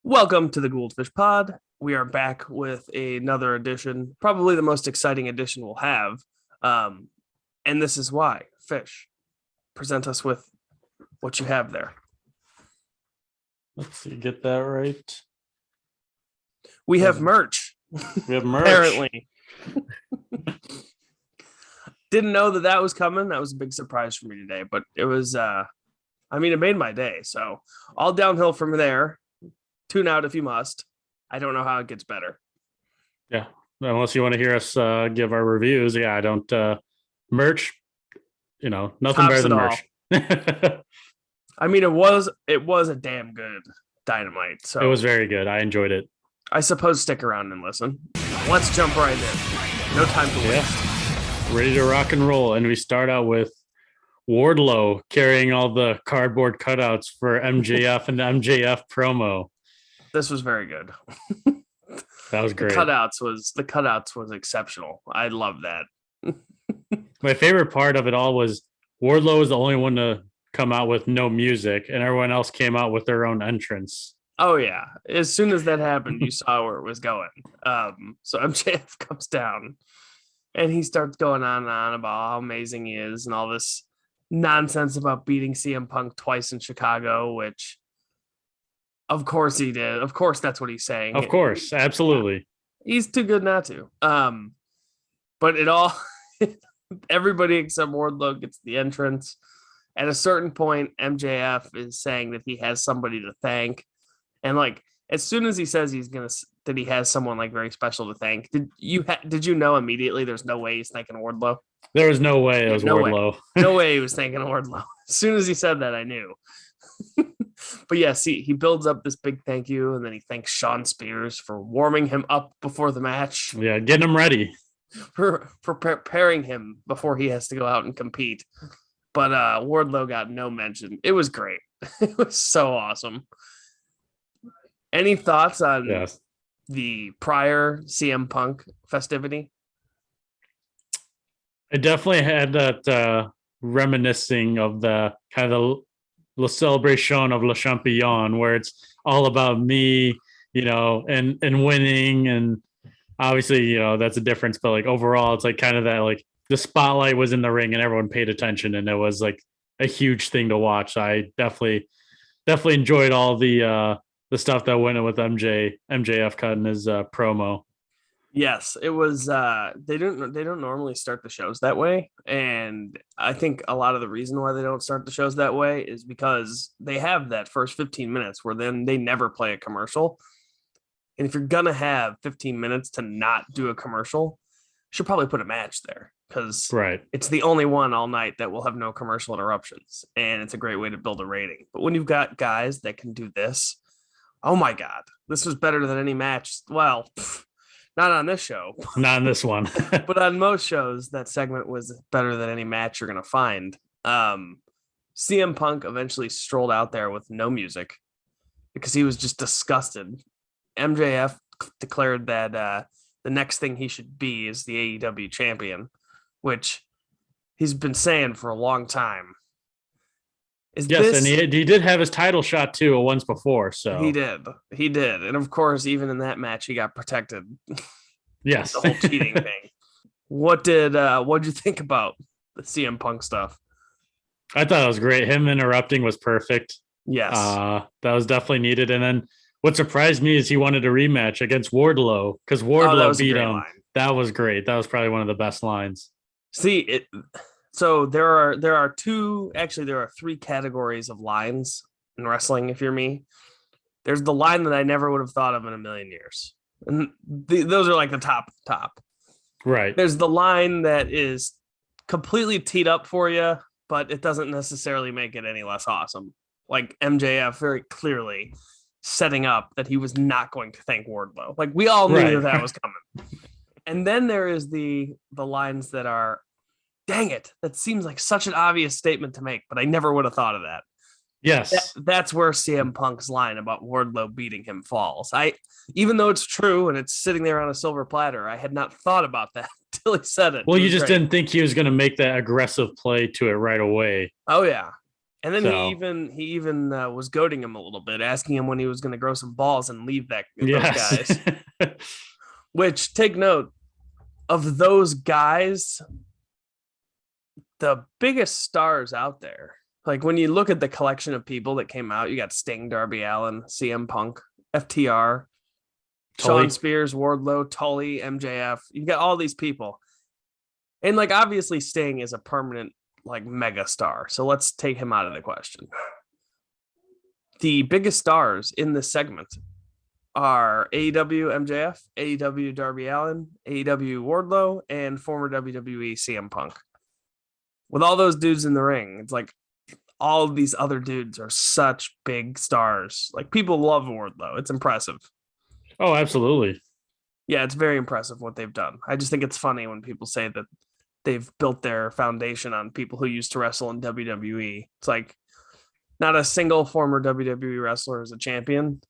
Welcome to the Gould-Fish Pod. We are back with another edition, probably the most exciting edition we'll have. And this is why. Fish, present us with what you have there. Let's see, get that right. We have merch. We have merch. Apparently. Didn't know that was coming. That was a big surprise for me today, but it was, it made my day. So all downhill from there. Tune out if you must. I don't know how it gets better. Yeah, unless you want to hear us give our reviews. Yeah, I don't merch. Nothing Tops better than merch. It was a damn good Dynamite. So it was very good. I enjoyed it. I suppose stick around and listen. Let's jump right in. No time to waste. Ready to rock and roll, and we start out with Wardlow carrying all the cardboard cutouts for MJF and the MJF promo. This was very good. That was great. The cutouts was exceptional. I love that. My favorite part of it all was Wardlow was the only one to come out with no music, and everyone else came out with their own entrance. Oh yeah. As soon as that happened, you saw where it was going. So MJF comes down and he starts going on and on about how amazing he is and all this nonsense about beating CM Punk twice in Chicago, which of course he did. Of course, that's what he's saying. Of course, absolutely. He's too good not to. But it all, everybody except Wardlow gets the entrance. At a certain point, MJF is saying that he has somebody to thank, and like as soon as he says that he has someone like very special to thank, did you know immediately? There's no way he's thanking Wardlow. There was no way it was Wardlow. No way he was thanking Wardlow. As soon as he said that, I knew. But yeah, see, he builds up this big thank you, and then he thanks Shawn Spears for warming him up before the match. Yeah, getting him ready. For preparing him before he has to go out and compete. But Wardlow got no mention. It was great. It was so awesome. Any thoughts on the prior CM Punk festivity? I definitely had that reminiscing of the kind of the celebration of Le Champion, where it's all about me, and winning. And obviously, that's a difference. But like overall, it's like kind of that like the spotlight was in the ring and everyone paid attention, and it was like a huge thing to watch. I definitely enjoyed all the stuff that went in with MJF cutting his promo. Yes, it was. They don't normally start the shows that way, and I think a lot of the reason why they don't start the shows that way is because they have that first 15 minutes where then they never play a commercial. And if you're gonna have 15 minutes to not do a commercial, you should probably put a match there because it's the only one all night that will have no commercial interruptions, and it's a great way to build a rating. But when you've got guys that can do this, oh my God, this was better than any match. Well. Not on this show. Not on this one. But on most shows, that segment was better than any match you're going to find. CM Punk eventually strolled out there with no music because he was just disgusted. MJF declared that the next thing he should be is the AEW champion, which he's been saying for a long time. And he did have his title shot too once before. So he did, and of course, even in that match, he got protected. Yes, the whole cheating thing. What'd you think about the CM Punk stuff? I thought it was great. Him interrupting was perfect. Yes, that was definitely needed. And then what surprised me is he wanted a rematch against Wardlow because Wardlow beat him. Line. That was great. That was probably one of the best lines. So there are three categories of lines in wrestling. If you're me, there's the line that I never would have thought of in a million years. And those are like the top. Right. There's the line that is completely teed up for you, but it doesn't necessarily make it any less awesome. Like MJF very clearly setting up that he was not going to thank Wardlow. Like we all knew that was coming. And then there is the lines that are, dang it, that seems like such an obvious statement to make, but I never would have thought of that. Yes. That's where CM Punk's line about Wardlow beating him falls. Even though it's true and it's sitting there on a silver platter, I had not thought about that until he said it. Well, you just didn't think he was going to make that aggressive play to it right away. Oh, yeah. And then So he even was goading him a little bit, asking him when he was going to grow some balls and leave those yes. guys. Which, take note, of those guys, the biggest stars out there. Like when you look at the collection of people that came out, you got Sting, Darby Allin, CM Punk, FTR, Tully. Shawn Spears, Wardlow, Tully, MJF. You got all these people. And like obviously Sting is a permanent like mega star. So let's take him out of the question. The biggest stars in this segment are AEW MJF, AEW Darby Allin, AEW Wardlow, and former WWE CM Punk. With all those dudes in the ring, it's like all of these other dudes are such big stars. Like people love Wardlow. It's impressive. Oh, absolutely. Yeah, it's very impressive what they've done. I just think it's funny when people say that they've built their foundation on people who used to wrestle in WWE. It's like not a single former WWE wrestler is a champion.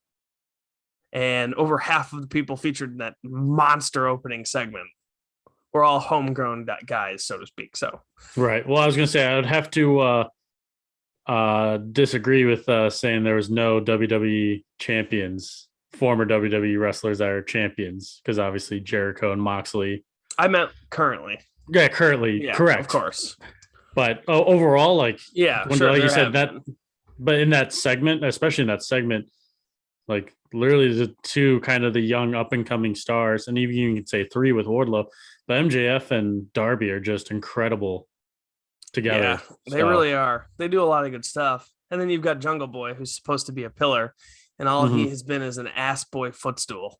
And over half of the people featured in that monster opening segment were all homegrown guys, so to speak. So, right. Well, I was going to say I would have to disagree with saying there was no WWE champions, former WWE wrestlers that are champions, because obviously Jericho and Moxley. I meant currently. Yeah, currently, Yeah, correct, of course. But overall, like, yeah, when, sure, like you said that, but in that segment, especially in that segment, like literally the two kind of the young up and coming stars, and even you can say three with Wardlow, but MJF and Darby are just incredible together. Yeah, they really are. They do a lot of good stuff. And then you've got Jungle Boy, who's supposed to be a pillar, and all he has been is an ass boy footstool.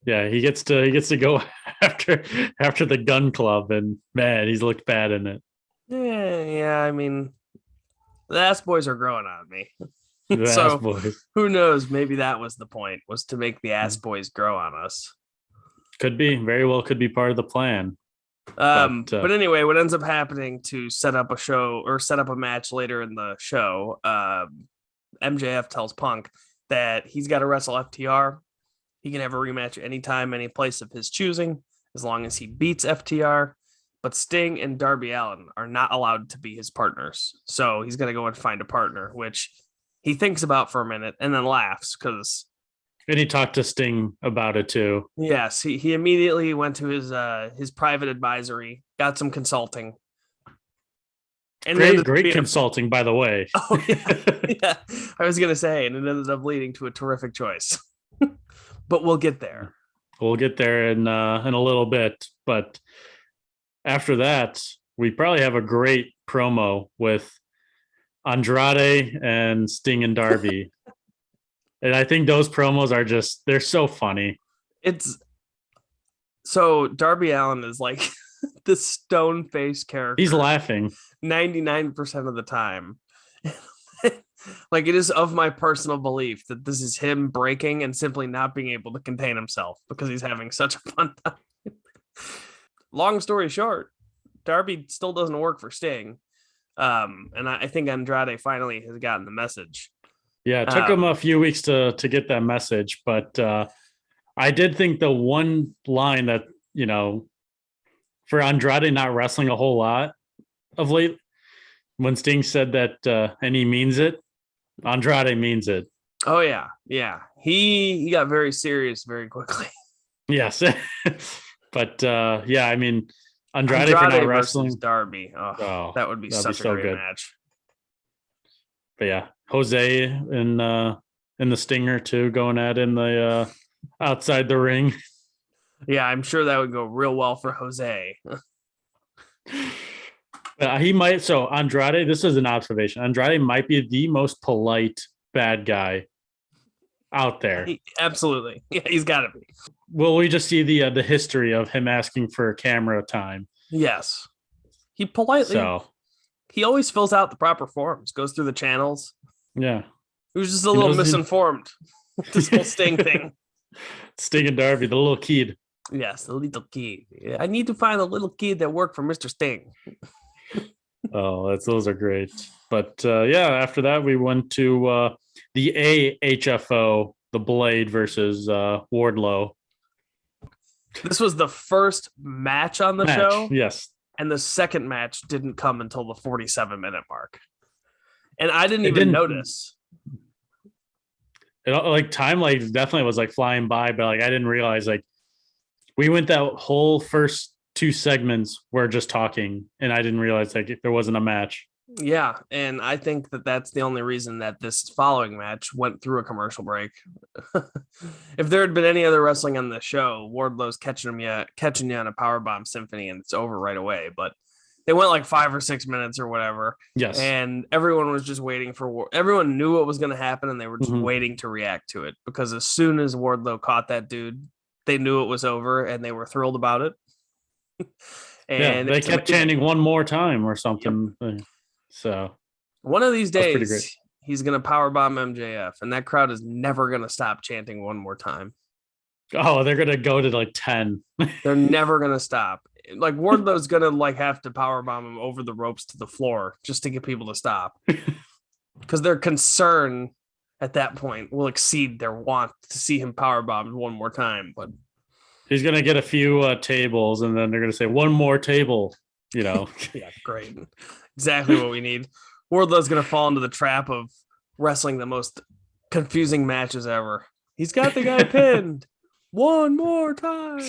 Yeah, he gets to go after the Gun Club, and man, he's looked bad in it. Yeah. I mean, the ass boys are growing on me. The So ass boys. who knows? Maybe that was the point, was to make the ass boys grow on us. Could be, very well could be part of the plan. But anyway, what ends up happening to set up a show or set up a match later in the show, MJF tells Punk that he's got to wrestle FTR. He can have a rematch anytime, any place of his choosing, as long as he beats FTR. But Sting and Darby Allin are not allowed to be his partners. So he's going to go and find a partner, which he thinks about for a minute and then laughs because. And he talked to Sting about it too. Yes, he immediately went to his private advisory, got some consulting. And great consulting, by the way. Oh, yeah. I was going to say, and it ended up leading to a terrific choice. But we'll get there. We'll get there in a little bit. But after that, we probably have a great promo with Andrade and Sting and Darby. And I think those promos are they're so funny. So Darby Allin is like the stone-faced character. He's laughing 99% of the time. Like it is of my personal belief that this is him breaking and simply not being able to contain himself because he's having such a fun time. Long story short, Darby still doesn't work for Sting. And I think Andrade finally has gotten the message. Yeah, it took him a few weeks to get that message, but I did think the one line that, for Andrade not wrestling a whole lot of late, when Sting said that, and he means it, Andrade means it. Oh, yeah. Yeah. He got very serious very quickly. Yes. But, yeah, I mean, Andrade for not wrestling. Darby. Oh, that would be such a great match. But, yeah, Jose in the Stinger, too, going at in the outside the ring. Yeah, I'm sure that would go real well for Jose. He might. So Andrade, this is an observation. Andrade might be the most polite bad guy out there. Absolutely. Yeah, he's got to be. Will we just see the history of him asking for camera time? Yes. He politely. He always fills out the proper forms, goes through the channels. Yeah. He was just a little misinformed. This whole Sting thing. Sting and Darby, the little kid. Yes, the little kid. I need to find a little kid that worked for Mr. Sting. Oh, those are great. But yeah, after that we went to the AHFO, the Blade versus Wardlow. This was the first match on the show. Yes. And the second match didn't come until the 47-minute mark. And I didn't It even didn't- notice. It like time like definitely was like flying by, but like I didn't realize like we went that whole first 2 segments were just talking, and I didn't realize like there wasn't a match. Yeah, and I think that that's the only reason that this following match went through a commercial break. If there had been any other wrestling on the show, Wardlow's catching you on a powerbomb symphony, and it's over right away. But they went like 5 or 6 minutes or whatever, Yes. and everyone was just waiting for. Everyone knew what was going to happen, and they were just Mhm. waiting to react to it because as soon as Wardlow caught that dude, they knew it was over, and they were thrilled about it. And they it's kept amazing. chanting one more time or something. So One of these That's pretty great. days, he's going to powerbomb MJF, and that crowd is never going to stop chanting one more time. they're gonna go to like 10. They're never going to stop. Like Wardlow's going to like have to powerbomb him over the ropes to the floor just to get people to stop, because their concern at that point will exceed their want to see him powerbombed one more time. But He's gonna get a few tables, and then they're gonna say one more table. yeah, great, exactly what we need. Wardlow's going to fall into the trap of wrestling the most confusing matches ever. He's got the guy pinned one more time.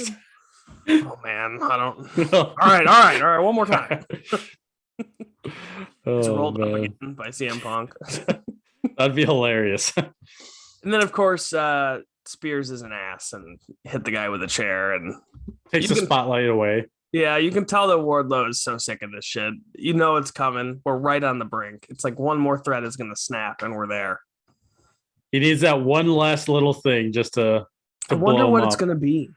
Oh man, I don't. All right, one more time. It's rolled up again by CM Punk. That'd be hilarious. And then of course Spears is an ass and hit the guy with a chair and Takes the spotlight away. Yeah, you can tell that Wardlow is so sick of this shit. You know it's coming. We're right on the brink. It's like one more thread is going to snap, and we're there. He needs that one last little thing just to I wonder what it's up. going to be.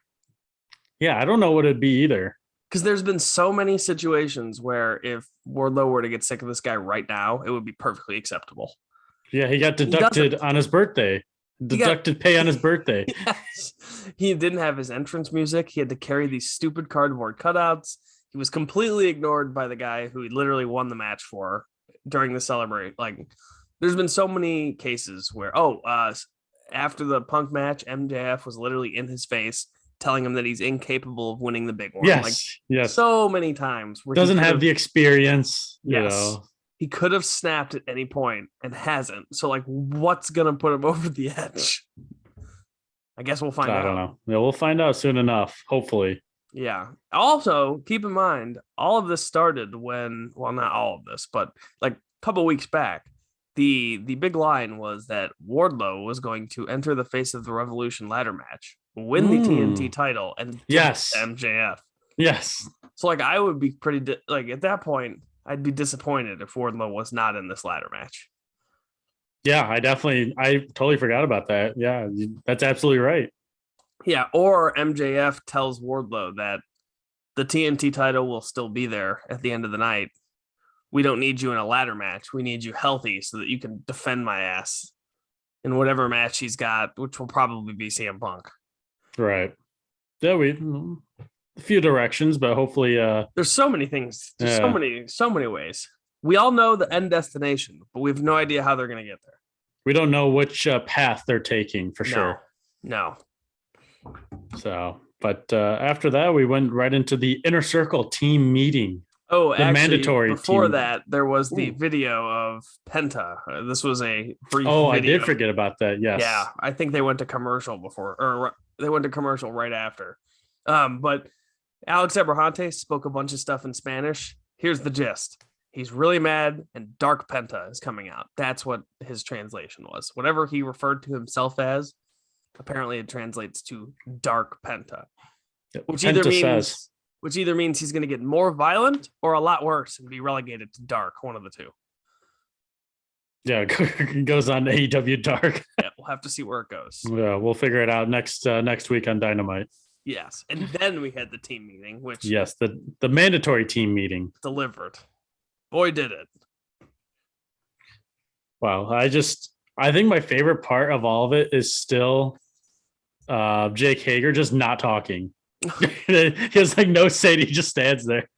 Yeah, I don't know what it'd be either. Because there's been so many situations where if Wardlow were to get sick of this guy right now, it would be perfectly acceptable. Yeah, he got deducted on his birthday. Deducted pay on his birthday. Yes. He didn't have his entrance music. He had to carry these stupid cardboard cutouts. He was completely ignored by the guy who he literally won the match for during the celebrate. Like, there's been so many cases where, after the Punk match, MJF was literally in his face telling him that he's incapable of winning the big one. Yes. So many times. Where doesn't have the experience. Yes. You know. He could have snapped at any point and hasn't. So, like, what's going to put him over the edge? I guess we'll find out. I don't know. Yeah, we'll find out soon enough, hopefully. Yeah. Also, keep in mind, all of this started when, well, not all of this, but like a couple weeks back, the big line was that Wardlow was going to enter the Face of the Revolution ladder match, win the TNT title, and yes, MJF. Yes. So, like, I would be pretty, at that point, I'd be disappointed if Wardlow was not in this ladder match. Yeah, I totally forgot about that. Yeah, that's absolutely right. Yeah, or MJF tells Wardlow that the TNT title will still be there at the end of the night. We don't need you in a ladder match. We need you healthy so that you can defend my ass in whatever match he's got, which will probably be CM Punk. Right. Yeah, a few directions, but hopefully there's so many things. There's so many ways. We all know the end destination, but we have no idea how they're going to get there. We don't know which path they're taking for sure. No. So, but after that, we went right into the Inner Circle team meeting. Oh, the mandatory before team. that, there was the video of Penta. This was a brief video. I did video. forget about that. Yes. Yeah, I think they went to commercial before, or they went to commercial right after. But Alex Abrahante spoke a bunch of stuff in Spanish. Here's the gist. He's really mad, and Dark Penta is coming out. That's what his translation was. Whatever he referred to himself as, apparently it translates to Dark Penta, which either means he's going to get more violent or a lot worse and be relegated to Dark, one of the two. Yeah, it goes on AEW Dark. Yeah, we'll have to see where it goes. Yeah, we'll figure it out next week on Dynamite. Yes, and then we had the team meeting, which the mandatory team meeting delivered. Boy, did it. Wow, I think my favorite part of all of it is still Jake Hager just not talking. He has like no say. He just stands there.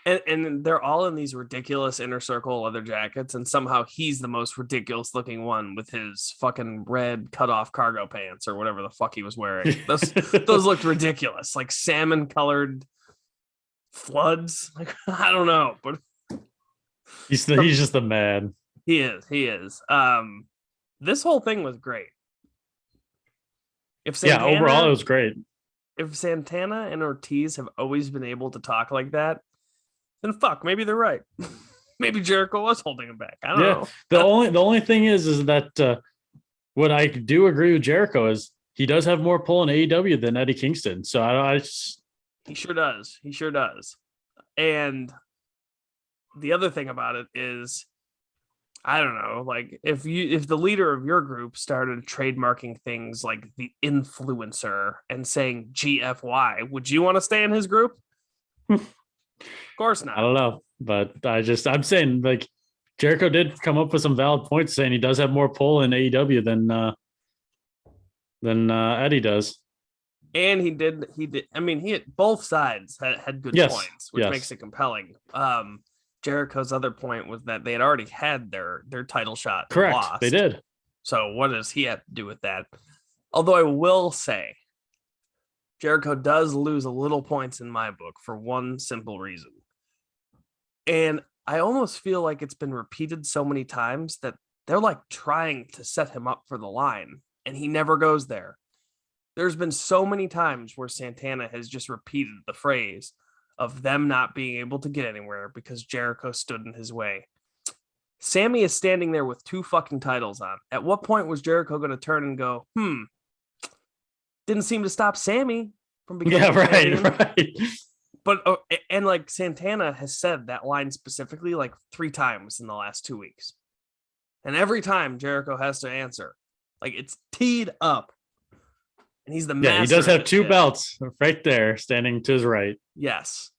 And they're all in these ridiculous Inner Circle leather jackets, and somehow he's the most ridiculous looking one with his fucking red cutoff cargo pants or whatever the fuck he was wearing. Those looked ridiculous, like salmon colored floods. Like, I don't know, but he's just the man. He is. He is. This whole thing was great. If Yeah, Santana, overall it was great. if Santana and Ortiz have always been able to talk like that, then fuck, maybe they're right. Maybe Jericho was holding him back. I don't know. The only thing is that what I do agree with Jericho is he does have more pull in AEW than Eddie Kingston. So I just... He sure does. He sure does. And the other thing about it is, I don't know, like if the leader of your group started trademarking things like the influencer and saying GFY, would you want to stay in his group? Of course not. I don't know, but I'm saying, like, Jericho did come up with some valid points saying he does have more pull in AEW than Eddie does. And he did. I mean, he had both sides had good points, which makes it compelling. Jericho's other point was that they had already had their title shot. Correct. Lost. They did. So what does he have to do with that? Although I will say, Jericho does lose a little points in my book for one simple reason. And I almost feel like it's been repeated so many times that they're like trying to set him up for the line, and he never goes there. There's been so many times where Santana has just repeated the phrase of them not being able to get anywhere because Jericho stood in his way. Sammy is standing there with 2 fucking titles on. At what point was Jericho going to turn and go, didn't seem to stop Sammy from becoming champion. Right. But, and like Santana has said that line specifically like 3 times in the last 2 weeks. And every time Jericho has to answer, like it's teed up. And he's the master. Yeah, he does have 2 belts right there standing to his right. Yes.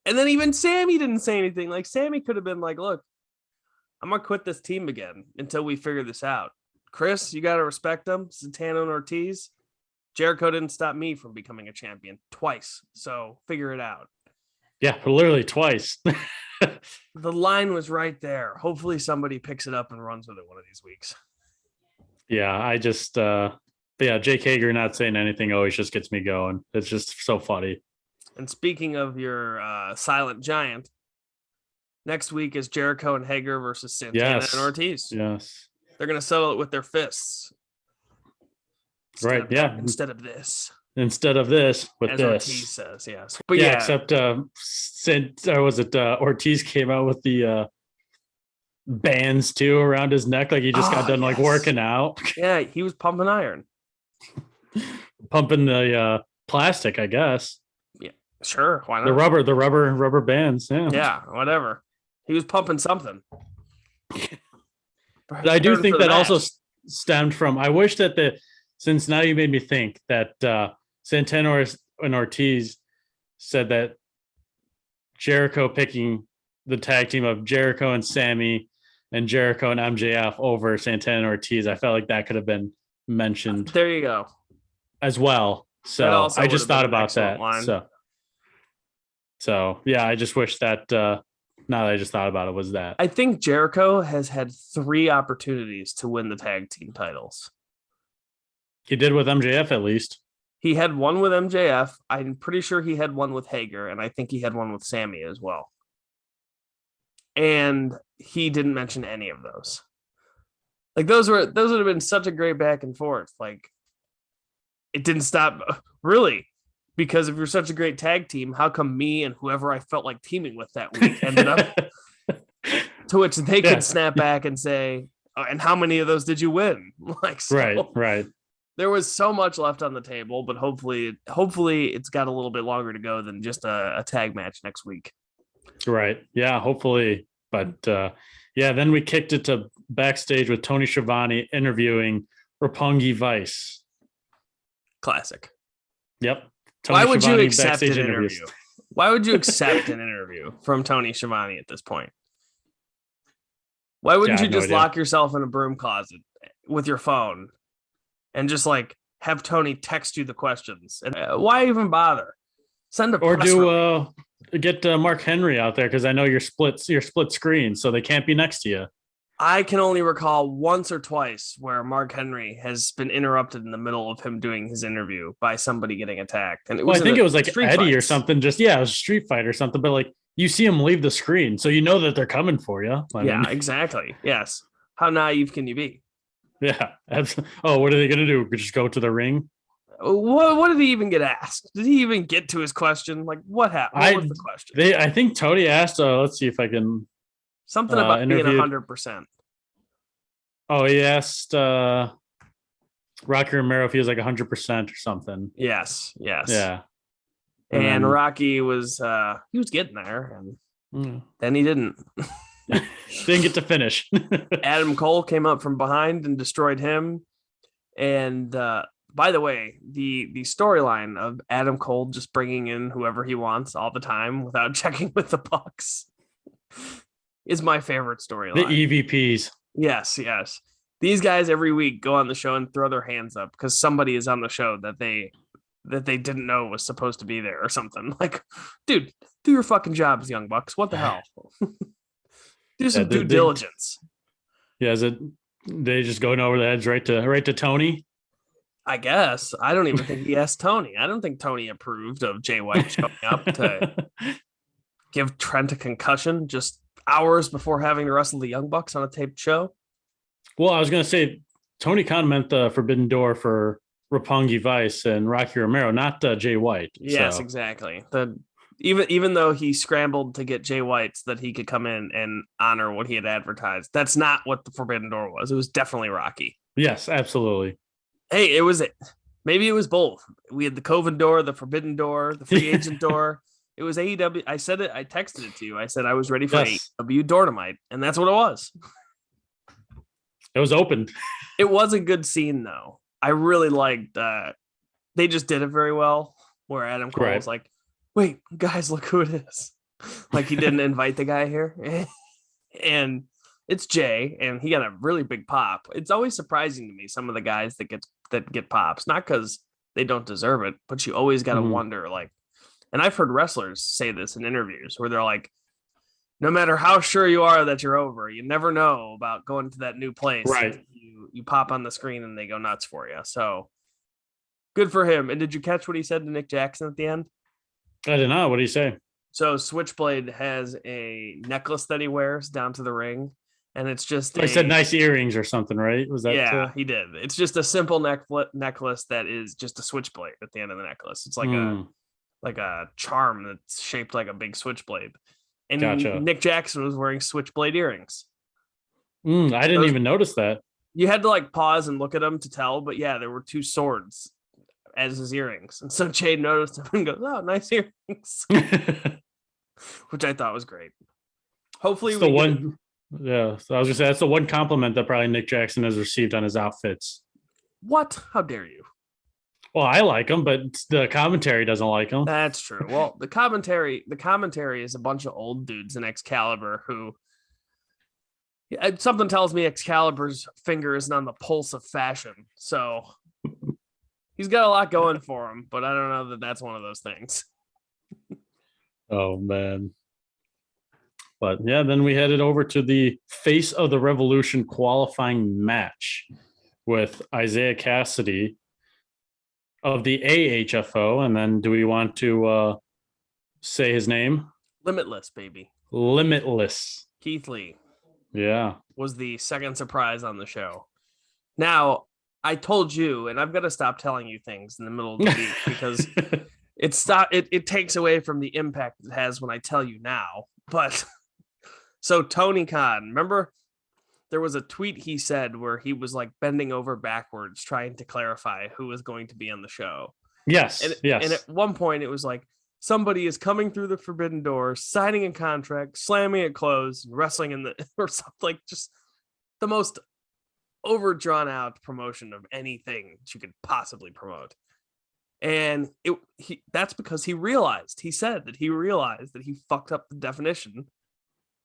And then even Sammy didn't say anything. Like Sammy could have been like, look, I'm going to quit this team again until we figure this out. Chris, you got to respect them. Santana and Ortiz. Jericho didn't stop me from becoming a champion twice. So figure it out. Yeah, literally twice. The line was right there. Hopefully somebody picks it up and runs with it one of these weeks. Yeah, I just... Jake Hager not saying anything always just gets me going. It's just so funny. And speaking of your silent giant, next week is Jericho and Hager versus Santana and Ortiz. Yes. They're going to settle it with their fists. Instead of this. Instead of this, with as this. Ortiz says, yes. But yeah. Except Ortiz came out with the bands too around his neck, like he just got done like working out. Yeah, he was pumping iron. Pumping the plastic, I guess. Yeah, sure. Why not? The rubber bands. Yeah, whatever. He was pumping something. But I do think that also stemmed from. I wish that since now you made me think that Santana and Ortiz said that Jericho picking the tag team of Jericho and Sammy and Jericho and MJF over Santana and Ortiz. I felt like that could have been mentioned. There you go. As well. So I just thought about that. So yeah, I just wish that now that I just thought about it was that. I think Jericho has had 3 opportunities to win the tag team titles. He did with MJF at least. He had one with MJF. I'm pretty sure he had one with Hager, and I think he had one with Sammy as well. And he didn't mention any of those. Like those would have been such a great back and forth. Like it didn't stop really, because if you're such a great tag team, how come me and whoever I felt like teaming with that week ended up to which they could snap back and say, and how many of those did you win? Like, so, right. There was so much left on the table, but hopefully it's got a little bit longer to go than just a tag match next week. Right. Yeah, hopefully. But then we kicked it to backstage with Tony Schiavone interviewing Roppongi Vice. Classic. Yep. Why would you accept an interview? Why would you accept an interview from Tony Schiavone at this point? Why wouldn't you just lock yourself in a broom closet with your phone and just like have Tony text you the questions? And why even bother? Send a get Mark Henry out there, because I know you're split screen, so they can't be next to you. I can only recall once or twice where Mark Henry has been interrupted in the middle of him doing his interview by somebody getting attacked. And I think it was like Eddie or something. Just it was a street fight or something. But like you see them leave the screen, so you know that they're coming for you. I Yeah, mean, exactly. Yes. How naive can you be? yeah. Oh, what are they gonna do? Just go to the ring? What did he even get asked? Did he even get to his question? Like, what happened? What was the question? I think Tony asked. Let's see if I can Something about being interviewed. 100%. Oh, he asked Rocky Romero if he was like 100% or something. Yes. Yeah, And then, Rocky was he was getting there, and then he didn't. didn't get to finish. Adam Cole came up from behind and destroyed him. And by the way, the storyline of Adam Cole just bringing in whoever he wants all the time without checking with the Bucks is my favorite storyline. The EVPs. Yes. These guys every week go on the show and throw their hands up because somebody is on the show that they didn't know was supposed to be there or something. Like, dude, do your fucking jobs, Young Bucks. What the hell? Do some due diligence. Yeah, is it they just going over the heads right to Tony? I guess. I don't even think he asked Tony. I don't think Tony approved of Jay White showing up to give Trent a concussion just hours before having to wrestle the Young Bucks on a taped show. Well, I was going to say Tony Khan meant the Forbidden Door for Roppongi Vice and Rocky Romero, not Jay White. Yes, exactly. Even though he scrambled to get Jay White so that he could come in and honor what he had advertised, that's not what the Forbidden Door was. It was definitely Rocky. Yes, absolutely. Hey, maybe it was both. We had the Coven Door, the Forbidden Door, the Free Agent Door. It was AEW. I said it. I texted it to you. I said I was ready for AEW Dynamite, and that's what it was. It was open. It was a good scene, though. I really liked. They just did it very well. Where Adam Cole was like, "Wait, guys, look who it is!" Like he didn't invite the guy here, and it's Jay, and he got a really big pop. It's always surprising to me some of the guys that get pops, not because they don't deserve it, but you always got to wonder, like. And I've heard wrestlers say this in interviews where they're like, no matter how sure you are that you're over, you never know about going to that new place. Right. You pop on the screen and they go nuts for you. So good for him. And did you catch what he said to Nick Jackson at the end? I did not. What did he say? So Switchblade has a necklace that he wears down to the ring. And it's just he said nice earrings or something, right? Was that? Yeah, he did. It's just a simple necklace that is just a switchblade at the end of the necklace. It's like a charm that's shaped like a big switchblade. And Nick Jackson was wearing switchblade earrings. I didn't even notice that. You had to like pause and look at them to tell, but yeah, there were two swords as his earrings. And so Jay noticed them and goes, "Oh, nice earrings." Which I thought was great. Hopefully so I was gonna say that's the one compliment that probably Nick Jackson has received on his outfits. What? How dare you? Well, I like him, but the commentary doesn't like him. That's true. Well, the commentary is a bunch of old dudes in Excalibur who something tells me Excalibur's finger isn't on the pulse of fashion. So he's got a lot going for him, but I don't know that that's one of those things. Oh, man. But yeah, then we headed over to the Face of the Revolution qualifying match with Isaiah Cassidy of the AHFO. And then do we want to say his name? Limitless, baby. Limitless. Keith Lee. Yeah. Was the second surprise on the show. Now, I told you, and I've got to stop telling you things in the middle of the week because it takes away from the impact it has when I tell you now. But so Tony Khan, remember there was a tweet he said where he was like bending over backwards trying to clarify who was going to be on the show. Yes. And at one point it was like somebody is coming through the forbidden door, signing a contract, slamming it closed, wrestling in the or something, like just the most overdrawn out promotion of anything that you could possibly promote. And that's because he said that he realized that he fucked up the definition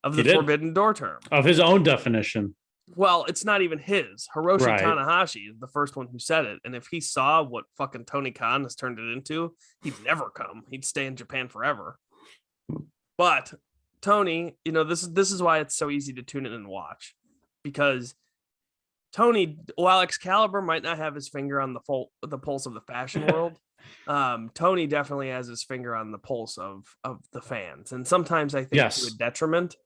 of the forbidden door term. Of his own definition. Well, it's not even his. Hiroshi Tanahashi is the first one who said it. And if he saw what fucking Tony Khan has turned it into, he'd never come. He'd stay in Japan forever. But Tony, this is why it's so easy to tune in and watch. Because Tony, while Excalibur might not have his finger on the pulse of the fashion world, Tony definitely has his finger on the pulse of the fans, and sometimes I think to a detriment,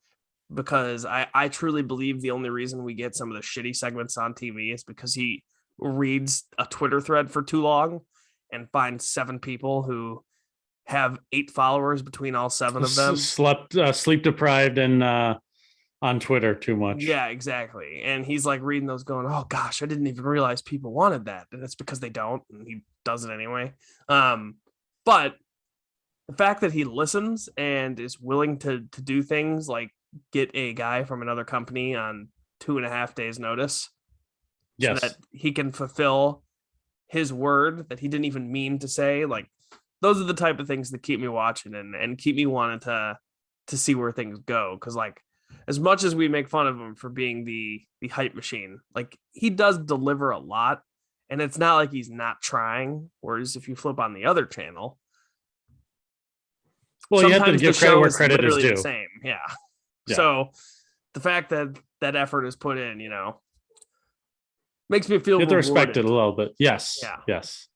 because I truly believe the only reason we get some of the shitty segments on TV is because he reads a Twitter thread for too long and finds 7 people who have 8 followers between all 7 of them. Sleep deprived and on Twitter too much. Yeah, exactly. And he's like reading those going, oh gosh, I didn't even realize people wanted that. And it's because they don't, and he does it anyway. But the fact that he listens and is willing to do things like get a guy from another company on 2.5 days notice, so that he can fulfill his word that he didn't even mean to say, like, those are the type of things that keep me watching and keep me wanting to see where things go. Because, like, as much as we make fun of him for being the hype machine, like, he does deliver a lot, and it's not like he's not trying. Whereas if you flip on the other channel, well, you have to give credit where credit is due. The same, yeah. So the fact that that effort is put in, makes me feel. You have to respect it a little bit. Yes. Yeah. Yes.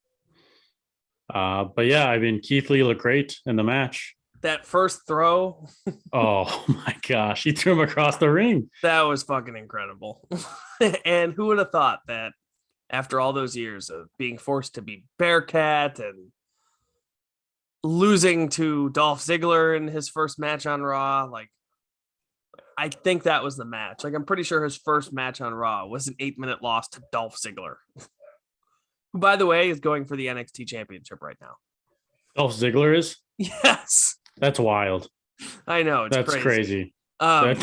But yeah, I mean, Keith Lee looked great in the match. That first throw. Oh my gosh. He threw him across the ring. That was fucking incredible. And who would have thought that after all those years of being forced to be Bearcat and losing to Dolph Ziggler in his first match on Raw, like, I think that was the match. Like, I'm pretty sure his first match on Raw was an 8-minute loss to Dolph Ziggler, who, by the way, is going for the NXT championship right now. Dolph Ziggler is? Yes. That's wild. I know. That's crazy. But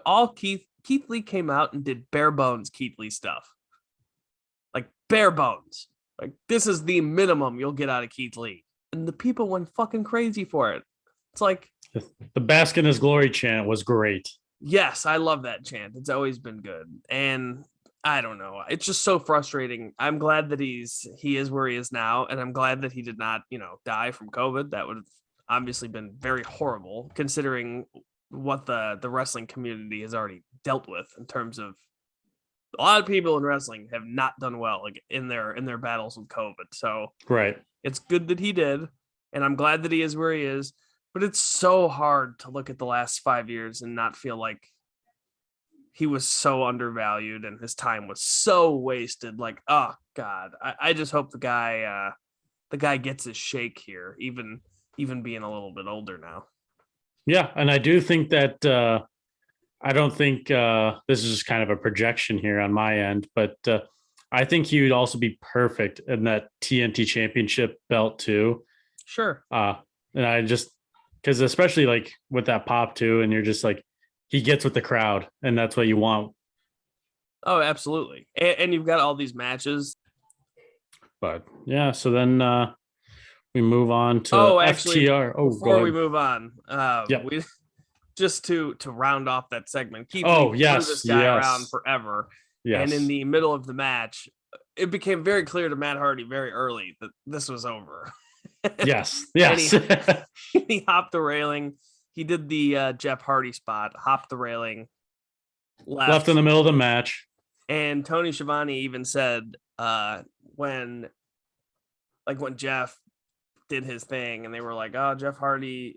all Keith Lee came out and did bare bones Keith Lee stuff. Like, bare bones. Like, this is the minimum you'll get out of Keith Lee. And the people went fucking crazy for it. It's like, the bask in his glory chant was great. Yes, I love that chant. It's always been good. And I don't know. It's just so frustrating. I'm glad that he is where he is now. And I'm glad that he did not, die from COVID. That would have obviously been very horrible considering what the wrestling community has already dealt with in terms of a lot of people in wrestling have not done well, like, in their battles with COVID. So right. It's good that he did. And I'm glad that he is where he is. But it's so hard to look at the last 5 years and not feel like he was so undervalued and his time was so wasted. Like, oh God, I just hope the guy gets his shake here, even being a little bit older now. Yeah, and I do think that I don't think this is just kind of a projection here on my end, but I think he would also be perfect in that TNT Championship belt too. Sure. And I just, because especially like with that pop too, and you're just like, he gets with the crowd, and that's what you want. Oh, absolutely. And you've got all these matches. But yeah, so then we move on to FTR. Before we move on, we just to round off that segment. Keith Lee threw this guy around forever. Yes. And in the middle of the match, it became very clear to Matt Hardy very early that this was over. Yes. He hopped the railing. He did the Jeff Hardy spot, hopped the railing, left in the middle of the match. And Tony Schiavone even said when Jeff did his thing and they were like, oh, Jeff Hardy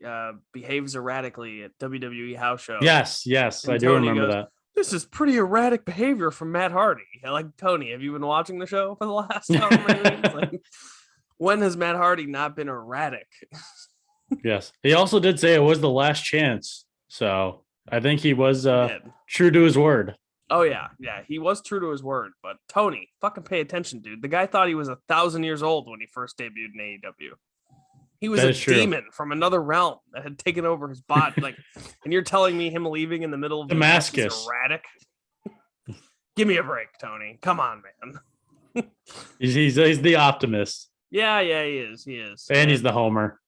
behaves erratically at WWE house shows. Yes, and I do remember that. This is pretty erratic behavior from Matt Hardy. Like, Tony, have you been watching the show for the last however many weeks? Like, when has Matt Hardy not been erratic? Yes. He also did say it was the last chance. So I think he was true to his word. Oh, yeah. Yeah, he was true to his word. But Tony, fucking pay attention, dude. The guy thought he was 1,000 years old when he first debuted in AEW. He was a demon from another realm that had taken over his body. Like, and you're telling me him leaving in the middle of Damascus is erratic? Give me a break, Tony. Come on, man. He's the optimist. Yeah, he is. He is. And he's the homer.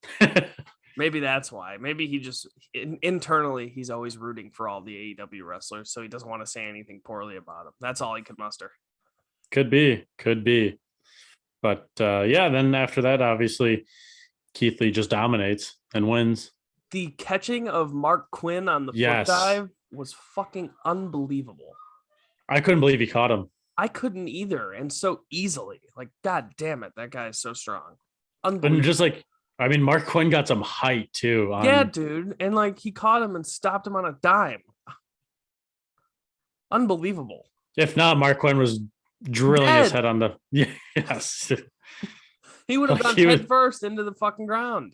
Maybe that's why. Maybe he just internally he's always rooting for all the AEW wrestlers, so he doesn't want to say anything poorly about them. That's all he could muster. Could be. But then after that, obviously, Keith Lee just dominates and wins. The catching of Mark Quinn on the foot dive was fucking unbelievable. I couldn't believe he caught him. I couldn't either, and so easily. Like, god damn it, that guy is so strong. And Unbelievable. just like, I mean, Mark Quinn got some height too. Yeah, dude. And like he caught him and stopped him on a dime. Unbelievable. If not, Mark Quinn was drilling his Dead. head on the yes. He would have Like, gone head first into the fucking ground.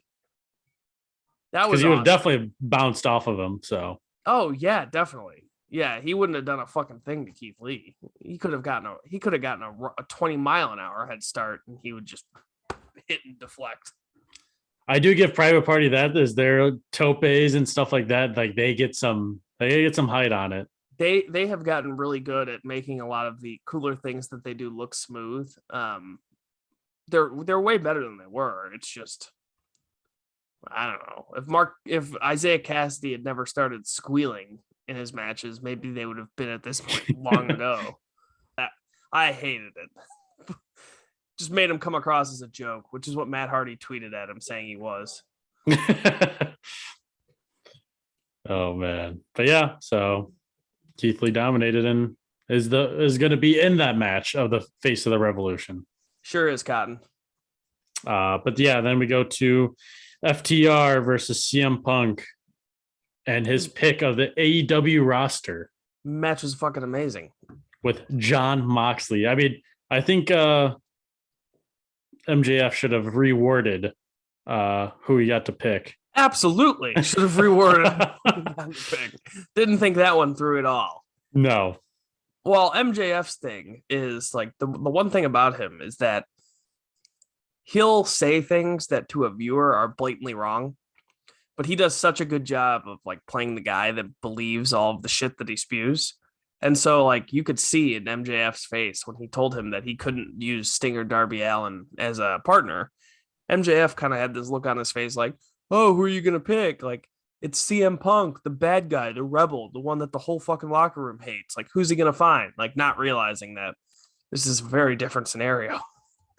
That was because he would have awesome. definitely bounced off of him. So Oh yeah, definitely. Yeah, he wouldn't have done a fucking thing to Keith Lee. He could have gotten a 20-mile-an-hour head start, and he would just hit and deflect. I do give Private Party that is their topes and stuff like that. Like they get some height on it. They have gotten really good at making a lot of the cooler things that they do look smooth. They're way better than they were. It's just I don't know. If Isaiah Cassidy had never started squealing in his matches, maybe they would have been at this point long ago. I hated it. Just made him come across as a joke, which is what Matt Hardy tweeted at him saying he was. Oh man. But yeah, so Keith Lee dominated and is going to be in that match of the Face of the Revolution. Sure is, Cotton. But yeah, then we go to FTR versus CM Punk and his pick of the AEW roster. Match was fucking amazing. With Jon Moxley. I mean, I think MJF should have reworded who he got to pick. Absolutely. Should have reworded. Didn't think that one through at all. No. Well, MJF's thing is like the one thing about him is that he'll say things that to a viewer are blatantly wrong, but he does such a good job of like playing the guy that believes all of the shit that he spews. And so like you could see in MJF's face when he told him that he couldn't use Stinger Darby Allin as a partner, MJF kind of had this look on his face like, oh, who are you going to pick? Like, it's CM Punk, the bad guy, the rebel, the one that the whole fucking locker room hates. Like, who's he going to find? Like, not realizing that this is a very different scenario.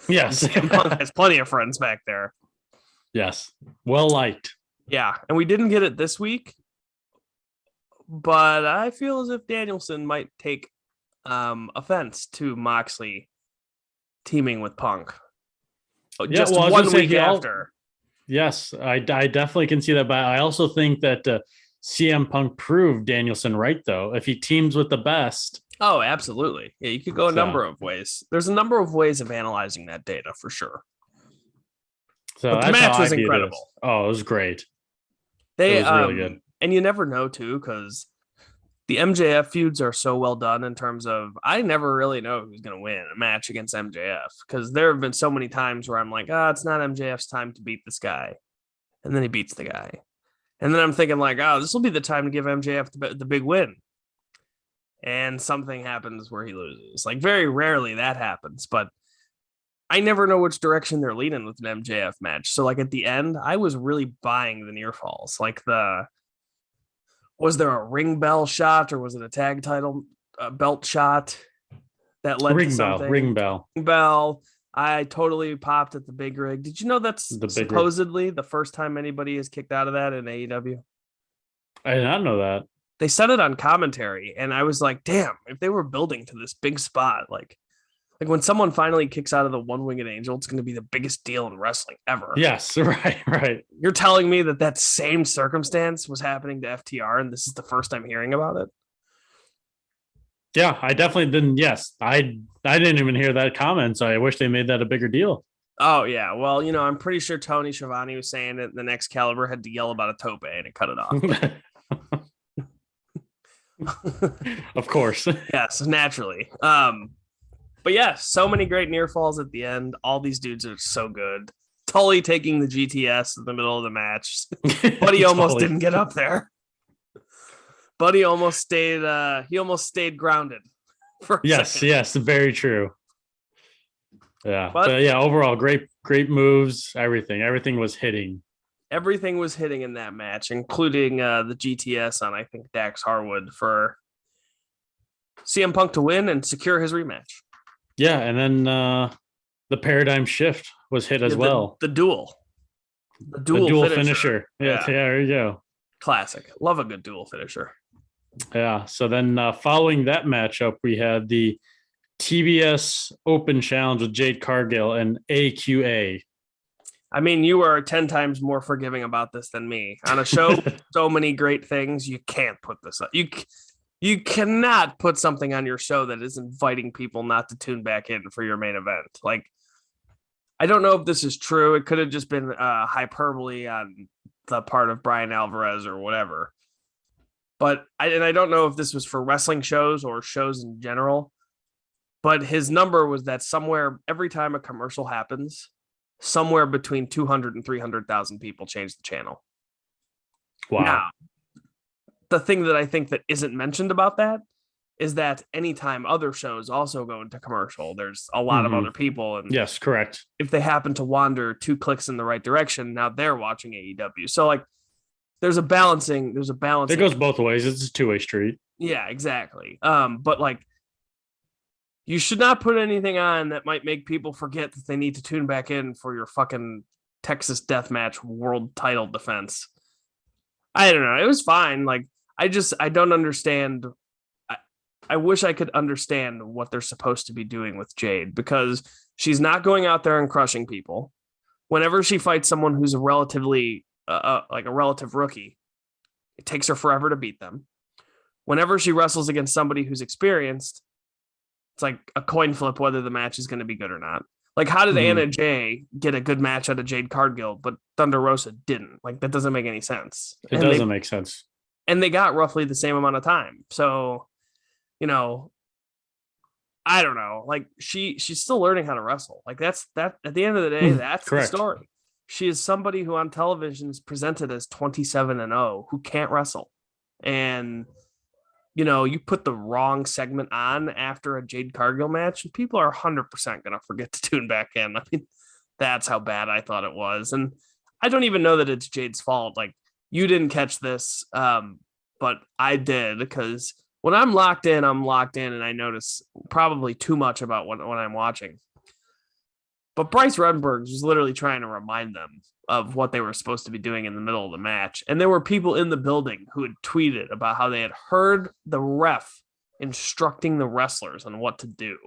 Yes. CM Punk has plenty of friends back there. Yes. Well liked. Yeah. And we didn't get it this week, but I feel as if Danielson might take offense to Moxley teaming with Punk. Just 1 week after. Yes, I definitely can see that. But I also think that CM Punk proved Danielson right, though. If he teams with the best. Oh, absolutely. Yeah, you could go a number of ways. There's a number of ways of analyzing that data for sure. So but the match was incredible. Oh, it was great. It was really good. And you never know, too, because the MJF feuds are so well done in terms of I never really know who's going to win a match against MJF because there have been so many times where I'm like, it's not MJF's time to beat this guy. And then he beats the guy. And then I'm thinking like, this will be the time to give MJF the big win. And something happens where he loses. Like very rarely that happens, but I never know which direction they're leaning with an MJF match. So like at the end, I was really buying the near falls. Like was there a ring bell shot or was it a tag title belt shot that led to something? Ring bell. I totally popped at the big rig. Did you know that's supposedly the first time anybody is kicked out of that in AEW? I did not know that. They said it on commentary, and I was like, damn, if they were building to this big spot, like when someone finally kicks out of the one-winged angel, it's going to be the biggest deal in wrestling ever. Yes, right. You're telling me that same circumstance was happening to FTR, and this is the first I'm hearing about it? Yeah, I definitely didn't. Yes, I didn't even hear that comment, so I wish they made that a bigger deal. Oh, yeah. Well, I'm pretty sure Tony Schiavone was saying that the next Caliber had to yell about a tope, and it cut it off. Of course. Yes, naturally. But yeah, so many great near falls at the end. All these dudes are so good. Tully taking the GTS in the middle of the match. Buddy almost didn't get up there. Buddy almost stayed he almost stayed grounded for a second. Yes, very true. Yeah. But yeah, overall great moves, everything was hitting. Everything was hitting in that match, including the GTS on, I think, Dax Harwood for CM Punk to win and secure his rematch. Yeah, and then the paradigm shift was hit as well. The duel. The dual finisher. Yeah, there you go. Classic. Love a good dual finisher. Yeah. So then following that matchup, we had the TBS Open Challenge with Jade Cargill and AQA. I mean, you are 10 times more forgiving about this than me. On a show, so many great things, you can't put this up. You cannot put something on your show that is inviting people not to tune back in for your main event. Like, I don't know if this is true. It could have just been hyperbole on the part of Brian Alvarez or whatever. But I don't know if this was for wrestling shows or shows in general. But his number was that somewhere every time a commercial happens, somewhere between 200 and 300,000 people change the channel. Wow. Now, the thing that I think that isn't mentioned about that is that anytime other shows also go into commercial, there's a lot of other people. And yes, correct. If they happen to wander 2 clicks in the right direction, now they're watching AEW. So like there's a balancing. It goes both ways. It's a 2-way street. Yeah, exactly. But like you should not put anything on that might make people forget that they need to tune back in for your fucking Texas Deathmatch world title defense. I don't know. It was fine. Like I don't understand. I wish I could understand what they're supposed to be doing with Jade, because she's not going out there and crushing people. Whenever she fights someone who's a relatively like a relative rookie, it takes her forever to beat them. Whenever she wrestles against somebody who's experienced, it's like a coin flip whether the match is going to be good or not. Like, how did Anna Jay get a good match out of Jade Cargill, but Thunder Rosa didn't? Like, that doesn't make any sense. It doesn't make sense. And they got roughly the same amount of time. So, you know, I don't know. Like, she's still learning how to wrestle. Like, that's that. At the end of the day, that's the story. She is somebody who on television is presented as 27-0, who can't wrestle. And you know, you put the wrong segment on after a Jade Cargill match, and people are 100% going to forget to tune back in. I mean, that's how bad I thought it was. And I don't even know that it's Jade's fault. Like, you didn't catch this, but I did, because when I'm locked in, and I notice probably too much about what I'm watching. But Bryce Rudberg was literally trying to remind them of what they were supposed to be doing in the middle of the match. And there were people in the building who had tweeted about how they had heard the ref instructing the wrestlers on what to do.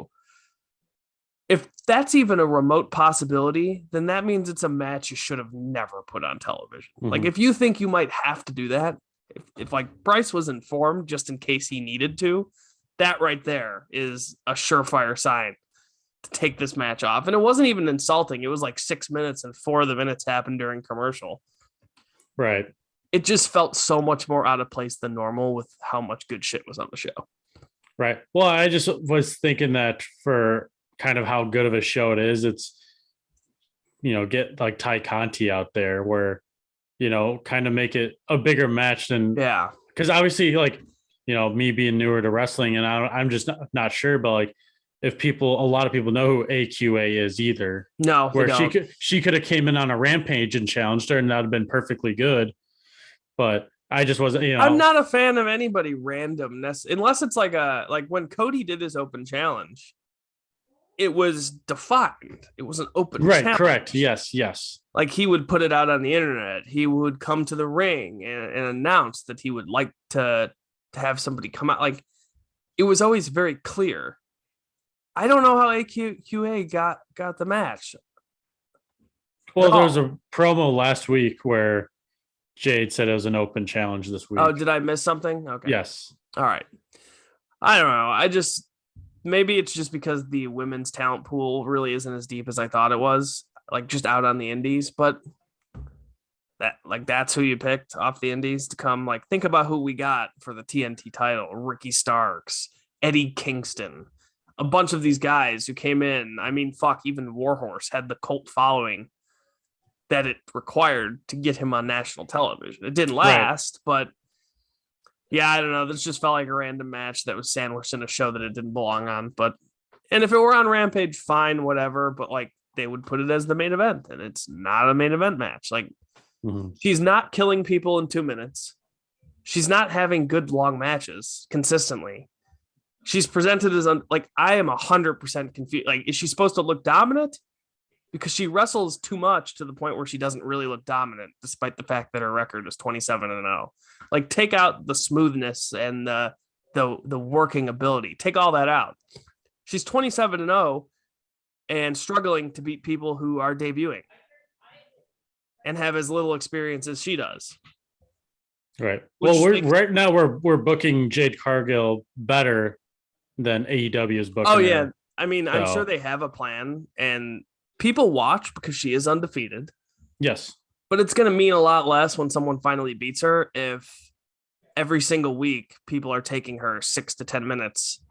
If that's even a remote possibility, then that means it's a match you should have never put on television. Like, if you think you might have to do that, if like Bryce was informed just in case he needed to, that right there is a surefire sign to take this match off. And it wasn't even insulting. It was like 6 minutes, and 4 of the minutes happened during commercial. Right. It just felt so much more out of place than normal with how much good shit was on the show. Right. Well, I just was thinking that for kind of how good of a show it is, it's, you know, get like Ty Conti out there where, you know, kind of make it a bigger match than, because obviously, like, you know, me being newer to wrestling, and I'm just not sure, but like, if a lot of people know who AQA is either. No, where she could have came in on a Rampage and challenged her, and that would have been perfectly good. But I just wasn't, you know. I'm not a fan of anybody randomness, unless it's like when Cody did his open challenge, it was defined. It was an open challenge. Right, correct. Yes. Like, he would put it out on the internet. He would come to the got and announce that he would like to have somebody come out. Like, it was always very clear. I don't know how AQA got the match. Well, there was a promo last week where Jade said it was an open challenge this week. Oh, did I miss something? Okay. Yes. All right. I don't know. Maybe it's just because the women's talent pool really isn't as deep as I thought it was, like just out on the indies, but that's who you picked off the indies to come. Like, think about who we got for the TNT title: Ricky Starks, Eddie Kingston, a bunch of these guys who came in. I mean, even Warhorse had the cult following that it required to get him on national television. It didn't last, but yeah, I don't know. This just felt like a random match that was sandwiched in a show that it didn't belong on. And if it were on Rampage, fine, whatever. But like, they would put it as the main event, and it's not a main event match. Like, she's not killing people in 2 minutes. She's not having good long matches consistently. She's presented as I am 100% confused. Like, is she supposed to look dominant? because she wrestles too much to the point where she doesn't really look dominant, despite the fact that her record is 27-0. Like, take out the smoothness and the working ability. Take all that out. She's 27-0 and struggling to beat people who are debuting and have as little experience as she does. Right. Well, right now we're booking Jade Cargill better than AEW is booking. Oh yeah, I mean, I'm sure they have a plan, and people watch because she is undefeated. Yes, but it's going to mean a lot less when someone finally beats her if every single week people are taking her 6 to 10 minutes.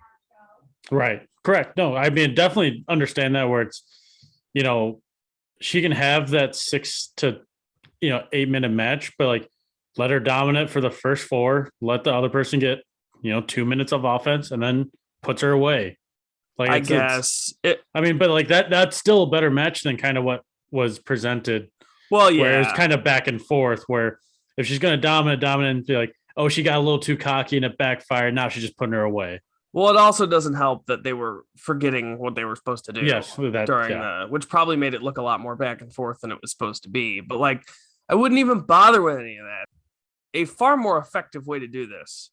Right. Correct. No, I mean, definitely understand that, where it's, she can have that 6 to 8 minute match, but like, let her dominate for the first 4, let the other person get 2 minutes of offense, and then puts her away. Like, I guess but like that's still a better match than kind of what was presented. Well, yeah, where it's kind of back and forth, where if she's going to dominate and be like, oh, she got a little too cocky and it backfired, now she's just putting her away. Well, it also doesn't help that they were forgetting what they were supposed to do. Yes, which probably made it look a lot more back and forth than it was supposed to be. But like, I wouldn't even bother with any of that. A far more effective way to do this: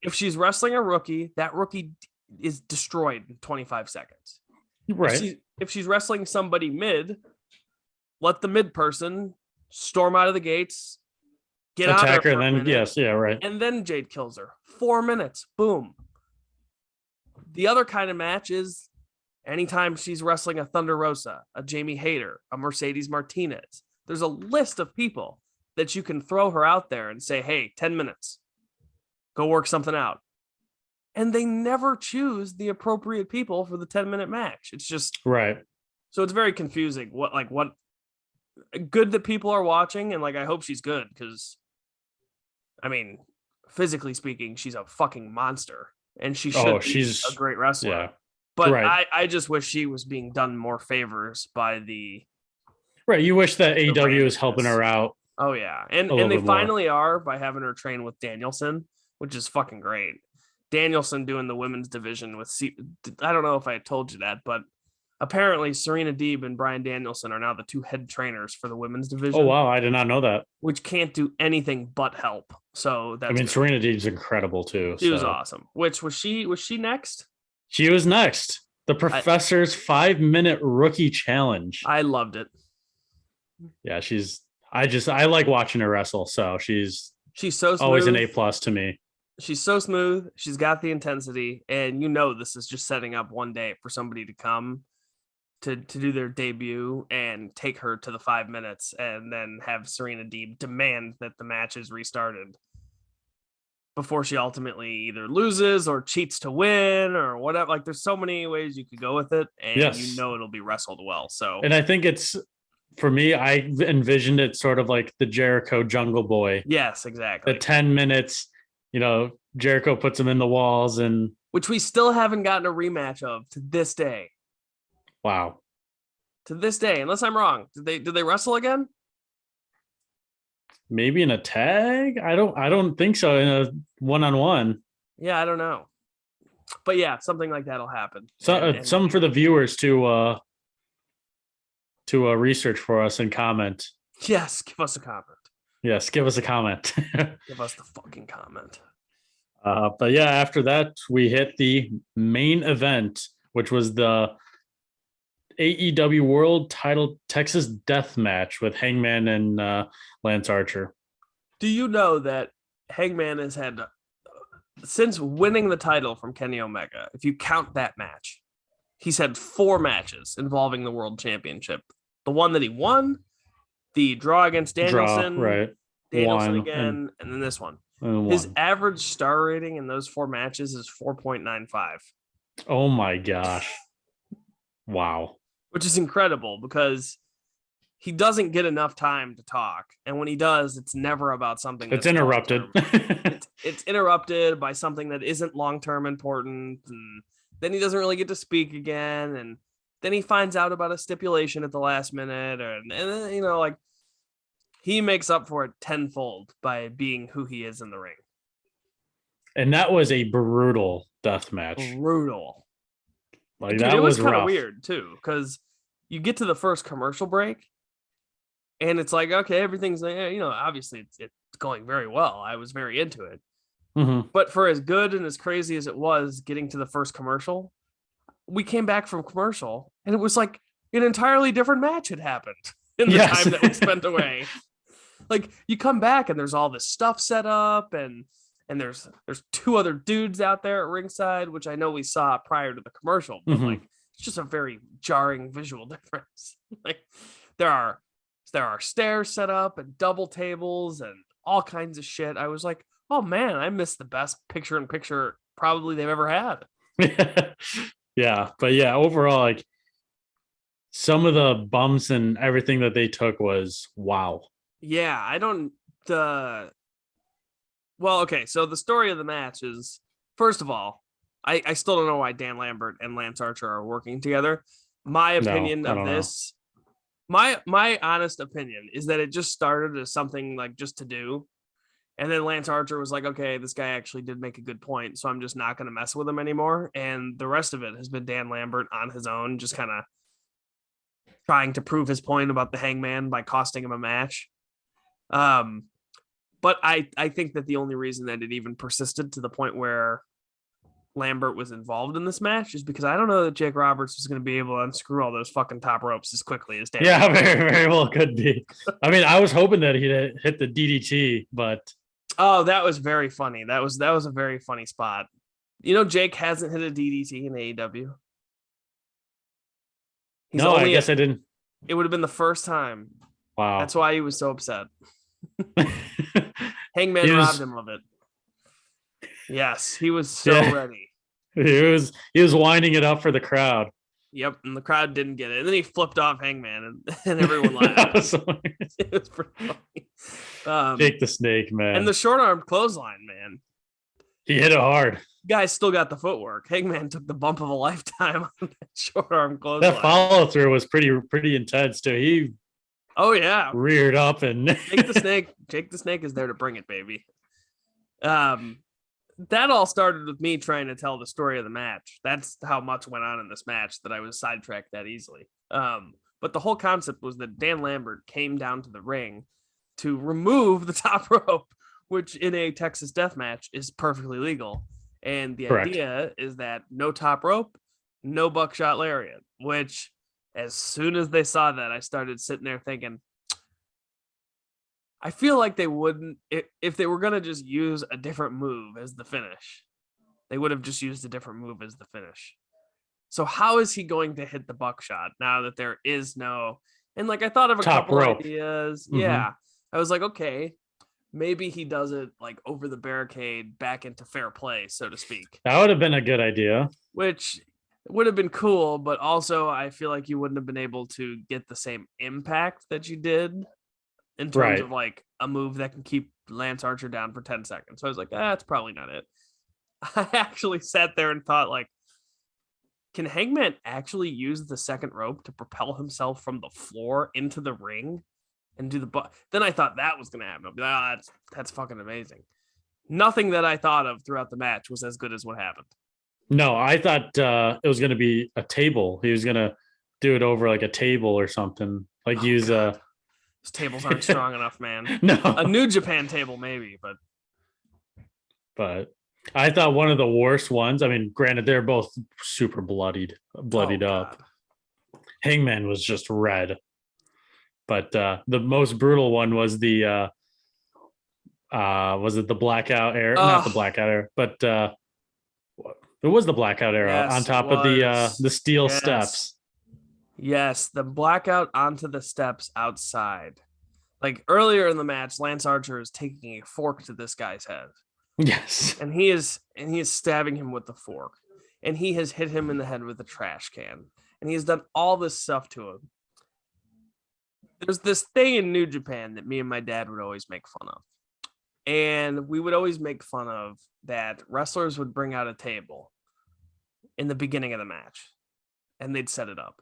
if she's wrestling a rookie, that rookie is destroyed in 25 seconds. Right. If she's wrestling somebody mid, let the mid person storm out of the gates, get attack her, and then right. And then Jade kills her. 4 minutes, boom. The other kind of match is anytime she's wrestling a Thunder Rosa, a Jamie Hayter, a Mercedes Martinez. There's a list of people that you can throw her out there and say, hey, 10 minutes, go work something out. And they never choose the appropriate people for the 10-minute match. It's just right. So it's very confusing. What good that people are watching, and like, I hope she's good, because I mean, physically speaking, she's a fucking monster, and she should be a great wrestler. Yeah. But right. I just wish she was being done more favors by the right. You wish that AEW was helping her out. Oh yeah, and they finally are, by having her train with Danielson, which is fucking great. Danielson doing the women's division with I don't know if I told you that, but apparently Serena Deeb and Bryan Danielson are now the 2 head trainers for the women's division. Oh wow, I did not know that. Which can't do anything but help. So that's great. Serena Deeb's incredible too. She was awesome. Which was she next? She was next. The Professor's 5-minute rookie challenge. I loved it. Yeah, I like watching her wrestle. So she's so smooth. Always an A+ to me. She's so smooth. She's got the intensity, and this is just setting up one day for somebody to come to do their debut and take her to the 5 minutes, and then have Serena Deeb demand that the match is restarted before she ultimately either loses or cheats to win or whatever. Like, there's so many ways you could go with it, and it'll be wrestled well. So, and I think it's, for me, I envisioned it sort of like the Jericho Jungle Boy. Yes, exactly. The 10 minutes, Jericho puts him in the walls, and which we still haven't gotten a rematch of to this day. Wow. To this day, unless I'm wrong. Did they wrestle again? Maybe in a tag? I don't think so. In a one-on-one. Yeah, I don't know. But yeah, something like that'll happen. So something for the viewers to research for us and comment. Yes, give us a comment. Yes, give us a comment. Give us the fucking comment. But yeah, after that, we hit the main event, which was the AEW World Title Texas Death Match with Hangman and Lance Archer. Do you know that Hangman has had, since winning the title from Kenny Omega, if you count that match, he's had 4 matches involving the World Championship. The one that he won, the draw against Danielson, right? Danielson again, and then this one. His average star rating in those 4 matches is 4.95. Oh my gosh. Wow. Which is incredible, because he doesn't get enough time to talk. And when he does, it's never about something that's interrupted. It's interrupted by something that isn't long-term important. And then he doesn't really get to speak again. And then he finds out about a stipulation at the last minute. And like, he makes up for it tenfold by being who he is in the ring. And that was a brutal death match. Brutal. Like, that was kind of weird too, because you get to the first commercial break, and it's like, okay, everything's obviously it's going very well. I was very into it. Mm-hmm. But for as good and as crazy as it was getting to the first commercial, we came back from commercial and it was like an entirely different match had happened in the time that we spent away. Like you come back and there's all this stuff set up and there's two other dudes out there at ringside, which I know we saw prior to the commercial, but like it's just a very jarring visual difference. Like there are stairs set up and double tables and all kinds of shit. I was like, oh man, I missed the best picture-in-picture probably they've ever had. Yeah, but yeah, overall, like some of the bumps and everything that they took was wow. Yeah, I don't. Well, okay, so the story of the match is, first of all, I still don't know why Dan Lambert and Lance Archer are working together. My opinion of this, my honest opinion is that it just started as something like just to do. And then Lance Archer was like, okay, this guy actually did make a good point, so I'm just not going to mess with him anymore. And the rest of it has been Dan Lambert on his own, just kind of trying to prove his point about the Hangman by costing him a match. But I think that the only reason that it even persisted to the point where Lambert was involved in this match is because I don't know that Jake Roberts was going to be able to unscrew all those fucking top ropes as quickly as Dan. Yeah, very, very well could be. I mean, I was hoping that he'd hit the DDT, but oh, that was very funny. That was a very funny spot. You know, Jake hasn't hit a DDT in AEW. No, I guess I didn't. It would have been the first time. Wow. That's why he was so upset. Hangman robbed him of it. Yes, he was so ready. He was winding it up for the crowd. Yep, and the crowd didn't get it. And then he flipped off Hangman, and everyone laughed. It was pretty funny. Jake the Snake, man. And the short arm clothesline, man. He hit it hard. Guys still got the footwork. Hangman took the bump of a lifetime on that short arm clothesline. That follow through was pretty intense too. He reared up and Jake the Snake is there to bring it, baby. That all started with me trying to tell the story of the match. That's how much went on in this match that I was sidetracked that easily. But the whole concept was that Dan Lambert came down to the ring to remove the top rope, which in a Texas death match is perfectly legal. And the idea is that no top rope, no buckshot lariat, which as soon as they saw that, I started sitting there thinking, I feel like they wouldn't, if they were going to just use a different move as the finish, they would have just used a different move as the finish. So how is he going to hit the buckshot now that there is no, and like I thought of a couple ideas. Mm-hmm. Yeah. I was like, okay, maybe he does it like over the barricade back into fair play, so to speak. That would have been a good idea. Which would have been cool, but also I feel like you wouldn't have been able to get the same impact that you did in terms of like a move that can keep Lance Archer down for 10 seconds. So I was like, that's probably not it. I actually sat there and thought, like, can Hangman actually use the second rope to propel himself from the floor into the ring and do the then I thought that was going to happen. I'd be like, that's fucking amazing. Nothing that I thought of throughout the match was as good as what happened. No, I thought it was going to be a table. He was going to do it over like a table or something. Like use a... Those tables aren't strong enough, man. No. A New Japan table, maybe, but I thought one of the worst ones. I mean, granted, they're both super bloodied up. Hangman was just red. But the most brutal one was the was it the blackout era? Not the blackout era, but it was the blackout era on top of the steel steps. Yes, the blackout onto the steps outside. Like earlier in the match, Lance Archer is taking a fork to this guy's head. Yes. And he is stabbing him with the fork. And he has hit him in the head with a trash can. And he has done all this stuff to him. There's this thing in New Japan that me and my dad would always make fun of. And we would always make fun of that wrestlers would bring out a table in the beginning of the match. And they'd set it up.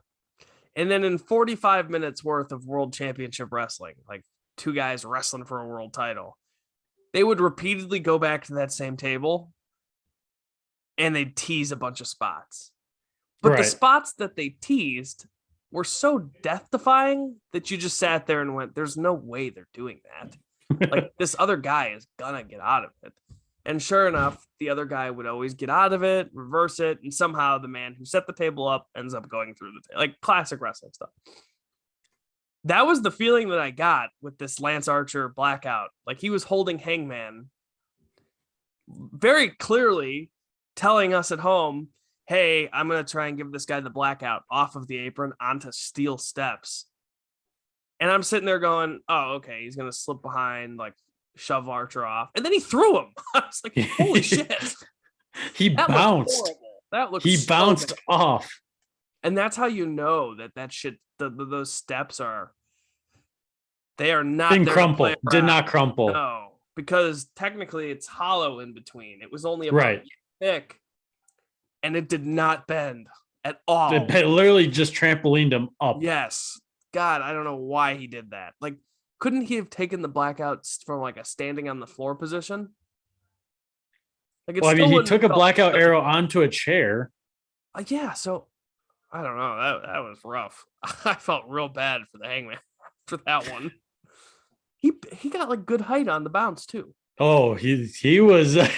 And then in 45 minutes worth of World Championship Wrestling, like two guys wrestling for a world title, they would repeatedly go back to that same table and they'd tease a bunch of spots. But the spots that they teased were so death-defying that you just sat there and went, there's no way they're doing that. Like, this other guy is gonna get out of it. And sure enough, the other guy would always get out of it, reverse it, and somehow the man who set the table up ends up going through the table. Like classic wrestling stuff. That was the feeling that I got with this Lance Archer blackout. Like, he was holding Hangman very clearly, telling us at home, hey, I'm going to try and give this guy the blackout off of the apron onto steel steps. And I'm sitting there going, oh, okay, he's going to slip behind, like, shove Archer off. And then he threw him. I was like, holy shit. He bounced. That looked He bounced off. And that's how you know that shit, those steps they are not. Didn't crumple. Did not crumple. No, because technically it's hollow in between. It was only about thick. And it did not bend at all. It literally just trampolined him up. Yes. God, I don't know why he did that. Like, couldn't he have taken the blackouts from like a standing on the floor position? Like, well, I mean, he took a blackout arrow onto a chair. Yeah, so I don't know. That was rough. I felt real bad for the Hangman for that one. He got like good height on the bounce too. Oh, he was. It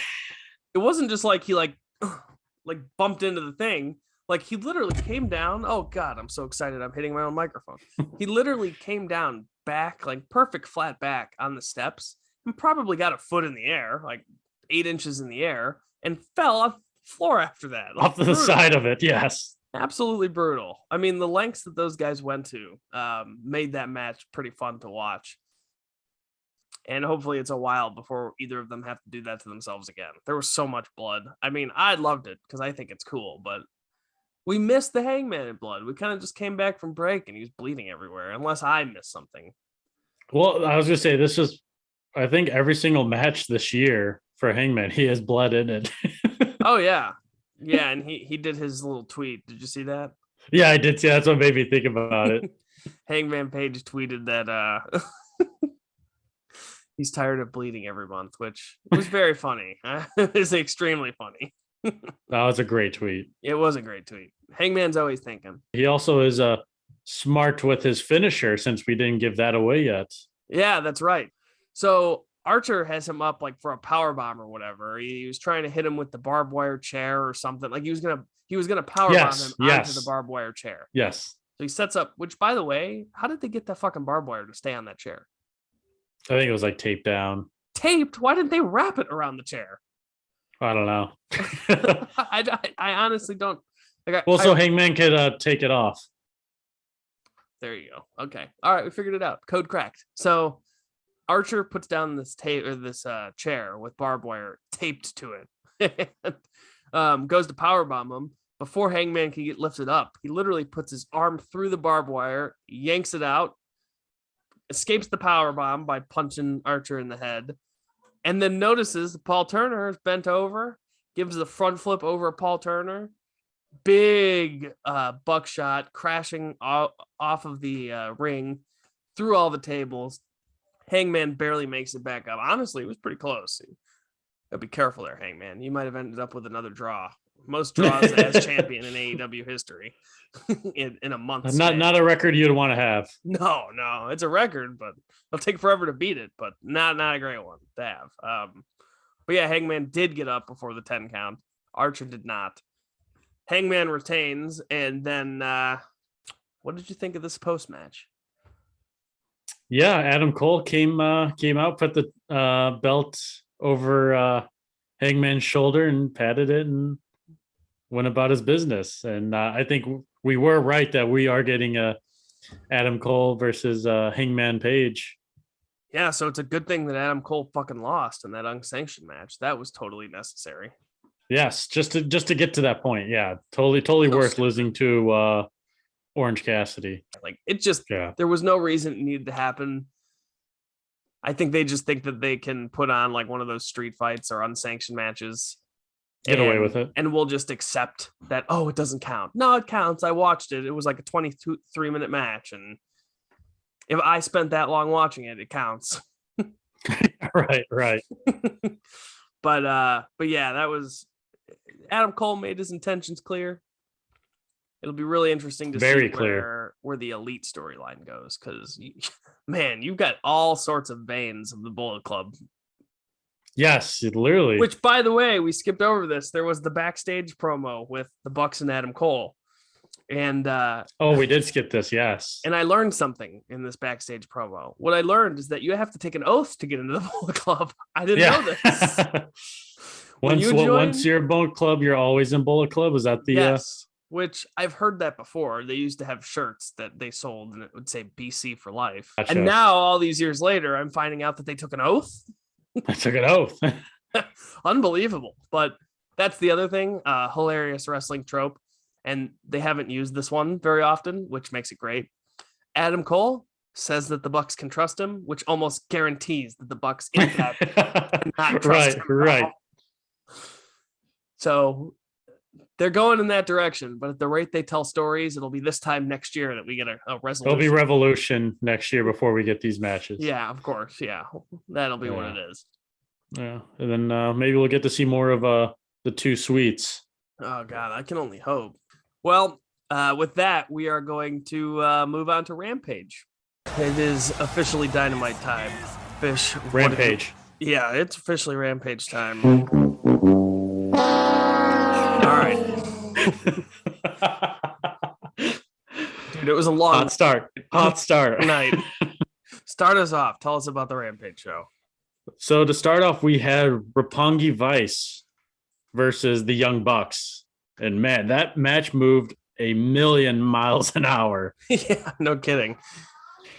wasn't just like he like bumped into the thing. Like, he literally came down. Oh God, I'm so excited! I'm hitting my own microphone. He literally came down back, like perfect flat back on the steps, and probably got a foot in the air, like 8 inches in the air, and fell off the floor after that. Like, off to the side of it, yes. Absolutely brutal. I mean, the lengths that those guys went to made that match pretty fun to watch. And hopefully it's a while before either of them have to do that to themselves again. There was so much blood. I mean, I loved it because I think it's cool, but we missed the Hangman in blood. We kind of just came back from break and he was bleeding everywhere, unless I missed something. Well, I was going to say, this was, I think, every single match this year for Hangman, he has blood in it. Oh, yeah. Yeah, and he did his little tweet. Did you see that? Yeah, I did see. That's what made me think about it. Hangman Page tweeted that he's tired of bleeding every month, which was very funny. It was extremely funny. That was a great tweet. It was a great tweet. Hangman's always thinking. He also is smart with his finisher, since we didn't give that away yet. Yeah, that's right. So Archer has him up like for a power bomb or whatever. He was trying to hit him with the barbed wire chair or something. Like he was gonna power bomb him onto the barbed wire chair. Yes. So he sets up. Which, by the way, how did they get that fucking barbed wire to stay on that chair? I think it was like taped down. Taped? Why didn't they wrap it around the chair? I don't know. I honestly don't. Like, so Hangman could take it off. There you go. Okay. All right. We figured it out. Code cracked. So Archer puts down this chair with barbed wire taped to it. Goes to powerbomb him. Before Hangman can get lifted up, he literally puts his arm through the barbed wire, yanks it out, escapes the powerbomb by punching Archer in the head, and then notices Paul Turner is bent over, gives the front flip over Paul Turner. Big buckshot crashing off of the ring through all the tables. Hangman barely makes it back up. Honestly, it was pretty close. Gotta be careful there, Hangman. You might have ended up with another draw. Most draws as champion in AEW history in a month. Not a record you'd want to have. No, it's a record, but it'll take forever to beat it. But not a great one to have. But yeah, Hangman did get up before the 10 count. Archer did not. Hangman retains, and then what did you think of this post match? Yeah, Adam Cole came out, put the belt over Hangman's shoulder and patted it and went about his business. And I think we were right that we are getting a Adam Cole versus Hangman Page. Yeah, so it's a good thing that Adam Cole fucking lost in that unsanctioned match. That was totally necessary. Yes, just to get to that point. Yeah, totally worth losing to Orange Cassidy. Like, it just, there was no reason it needed to happen. I think they just think that they can put on like one of those street fights or unsanctioned matches. Get away with it. And we'll just accept that, oh, it doesn't count. No, it counts. I watched it. It was like a 23-minute match. And if I spent that long watching it, it counts. Right. But yeah, that was, Adam Cole made his intentions clear. It'll be really interesting to Very see clear. where the elite storyline goes, because man, you've got all sorts of veins of the Bullet Club. Yes, literally. Which, by the way, we skipped over this. There was the backstage promo with the Bucks and Adam Cole, and we did skip this. Yes, and I learned something in this backstage promo. What I learned is that you have to take an oath to get into the Bullet Club. I didn't know this. Once you're in Bullet Club, you're always in Bullet Club. Is that the yes? Which I've heard that before. They used to have shirts that they sold, and it would say BC for life. Gotcha. And now, all these years later, I'm finding out that they took an oath. I took an oath. Unbelievable. But that's the other thing. Hilarious wrestling trope. And they haven't used this one very often, which makes it great. Adam Cole says that the Bucks can trust him, which almost guarantees that the Bucks impact cannot trust him. Right. So they're going in that direction, but at the rate they tell stories, it'll be this time next year that we get a resolution. It'll be Revolution next year before we get these matches. Yeah, of course. Yeah, that'll be what it is. Yeah, and then maybe we'll get to see more of the two sweets. Oh God, I can only hope. Well, with that, we are going to move on to Rampage. It is officially Dynamite time. Fish. Rampage. Yeah, it's officially Rampage time. All right. Dude, it was a long hot start night. Start us off. Tell us about the Rampage show. So to start off, we had Roppongi Vice versus the Young Bucks. And man, that match moved 1,000,000 miles an hour. Yeah, no kidding.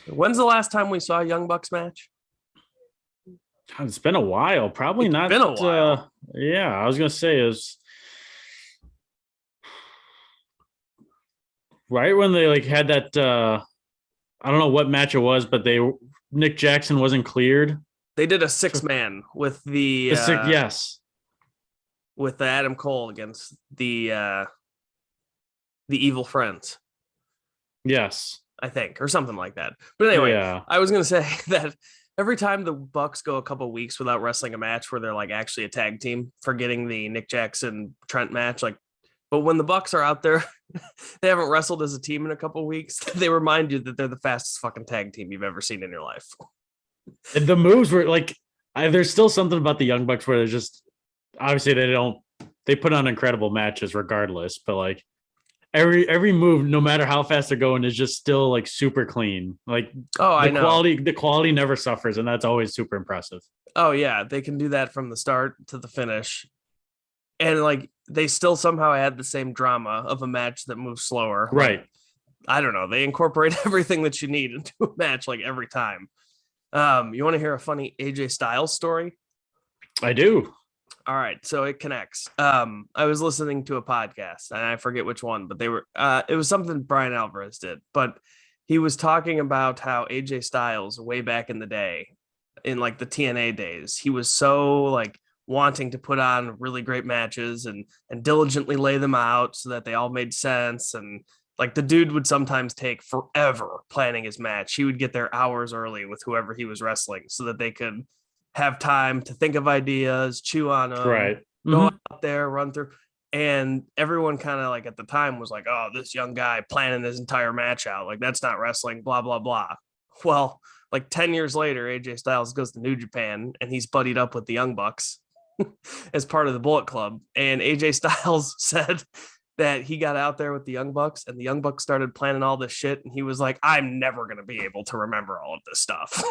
When's the last time we saw a Young Bucks match? It's been a while. Probably not. Been a while. Yeah, I was gonna say it was right when they had that. I don't know what match it was, but Nick Jackson wasn't cleared. They did a 6-man with the yes, with the Adam Cole against the Evil Friends. Yes, I think, or something like that. But anyway, yeah. I was gonna say that every time the Bucks go a couple weeks without wrestling a match where they're actually a tag team, forgetting the Nick Jackson Trent match, but when the Bucks are out there, they haven't wrestled as a team in a couple weeks. They remind you that they're the fastest fucking tag team you've ever seen in your life. And the moves were there's still something about the Young Bucks where they're just obviously they put on incredible matches regardless, but every move, no matter how fast they're going, is just still super clean. I know the quality never suffers, and that's always super impressive. Oh yeah, they can do that from the start to the finish, and they still somehow add the same drama of a match that moves slower. Right. I don't know. They incorporate everything that you need into a match every time. You want to hear a funny AJ Styles story? I do. All right, so it connects. I was listening to a podcast, and I forget which one, but it was something Brian Alvarez did, but he was talking about how AJ Styles way back in the day, in the TNA days, he was so wanting to put on really great matches and diligently lay them out so that they all made sense. And the dude would sometimes take forever planning his match. He would get there hours early with whoever he was wrestling so that they could have time to think of ideas, chew on them, right. Go out there, run through. And everyone kind of at the time was oh, this young guy planning his entire match out. That's not wrestling, blah, blah, blah. Well, 10 years later, AJ Styles goes to New Japan and he's buddied up with the Young Bucks as part of the Bullet Club. And AJ Styles said that he got out there with the Young Bucks and the Young Bucks started planning all this shit. And he was I'm never going to be able to remember all of this stuff.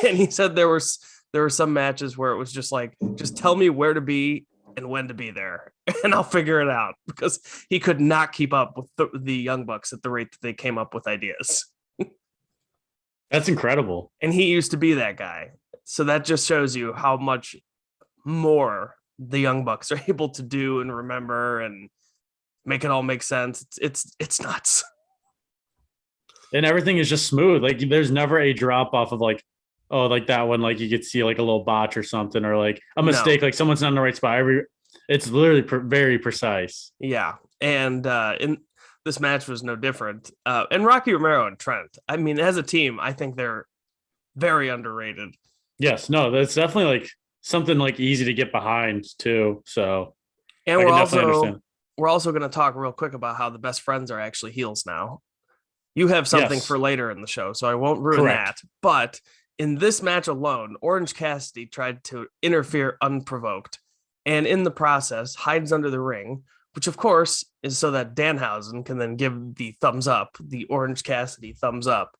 And he said there were some matches where it was just just tell me where to be and when to be there and I'll figure it out, because he could not keep up with the Young Bucks at the rate that they came up with ideas. That's incredible. And he used to be that guy. So that just shows you how much more the Young Bucks are able to do and remember and make it all make sense. It's nuts. And everything is just smooth. There's never a drop off of that one. You could see a little botch or something, or a mistake. No. Someone's not in the right spot. It's literally very precise. Yeah. And in this match was no different. And Rocky Romero and Trent, I mean, as a team, I think they're very underrated. Yes. No, that's definitely something easy to get behind too. So and we're also we're also going to talk real quick about how the best friends are actually heels now. You have something Yes. for later in the show, so I won't ruin Correct. that. But in this match alone, Orange Cassidy tried to interfere unprovoked, and in the process hides under the ring, which of course is so that Danhausen can then give the thumbs up, the Orange Cassidy thumbs up.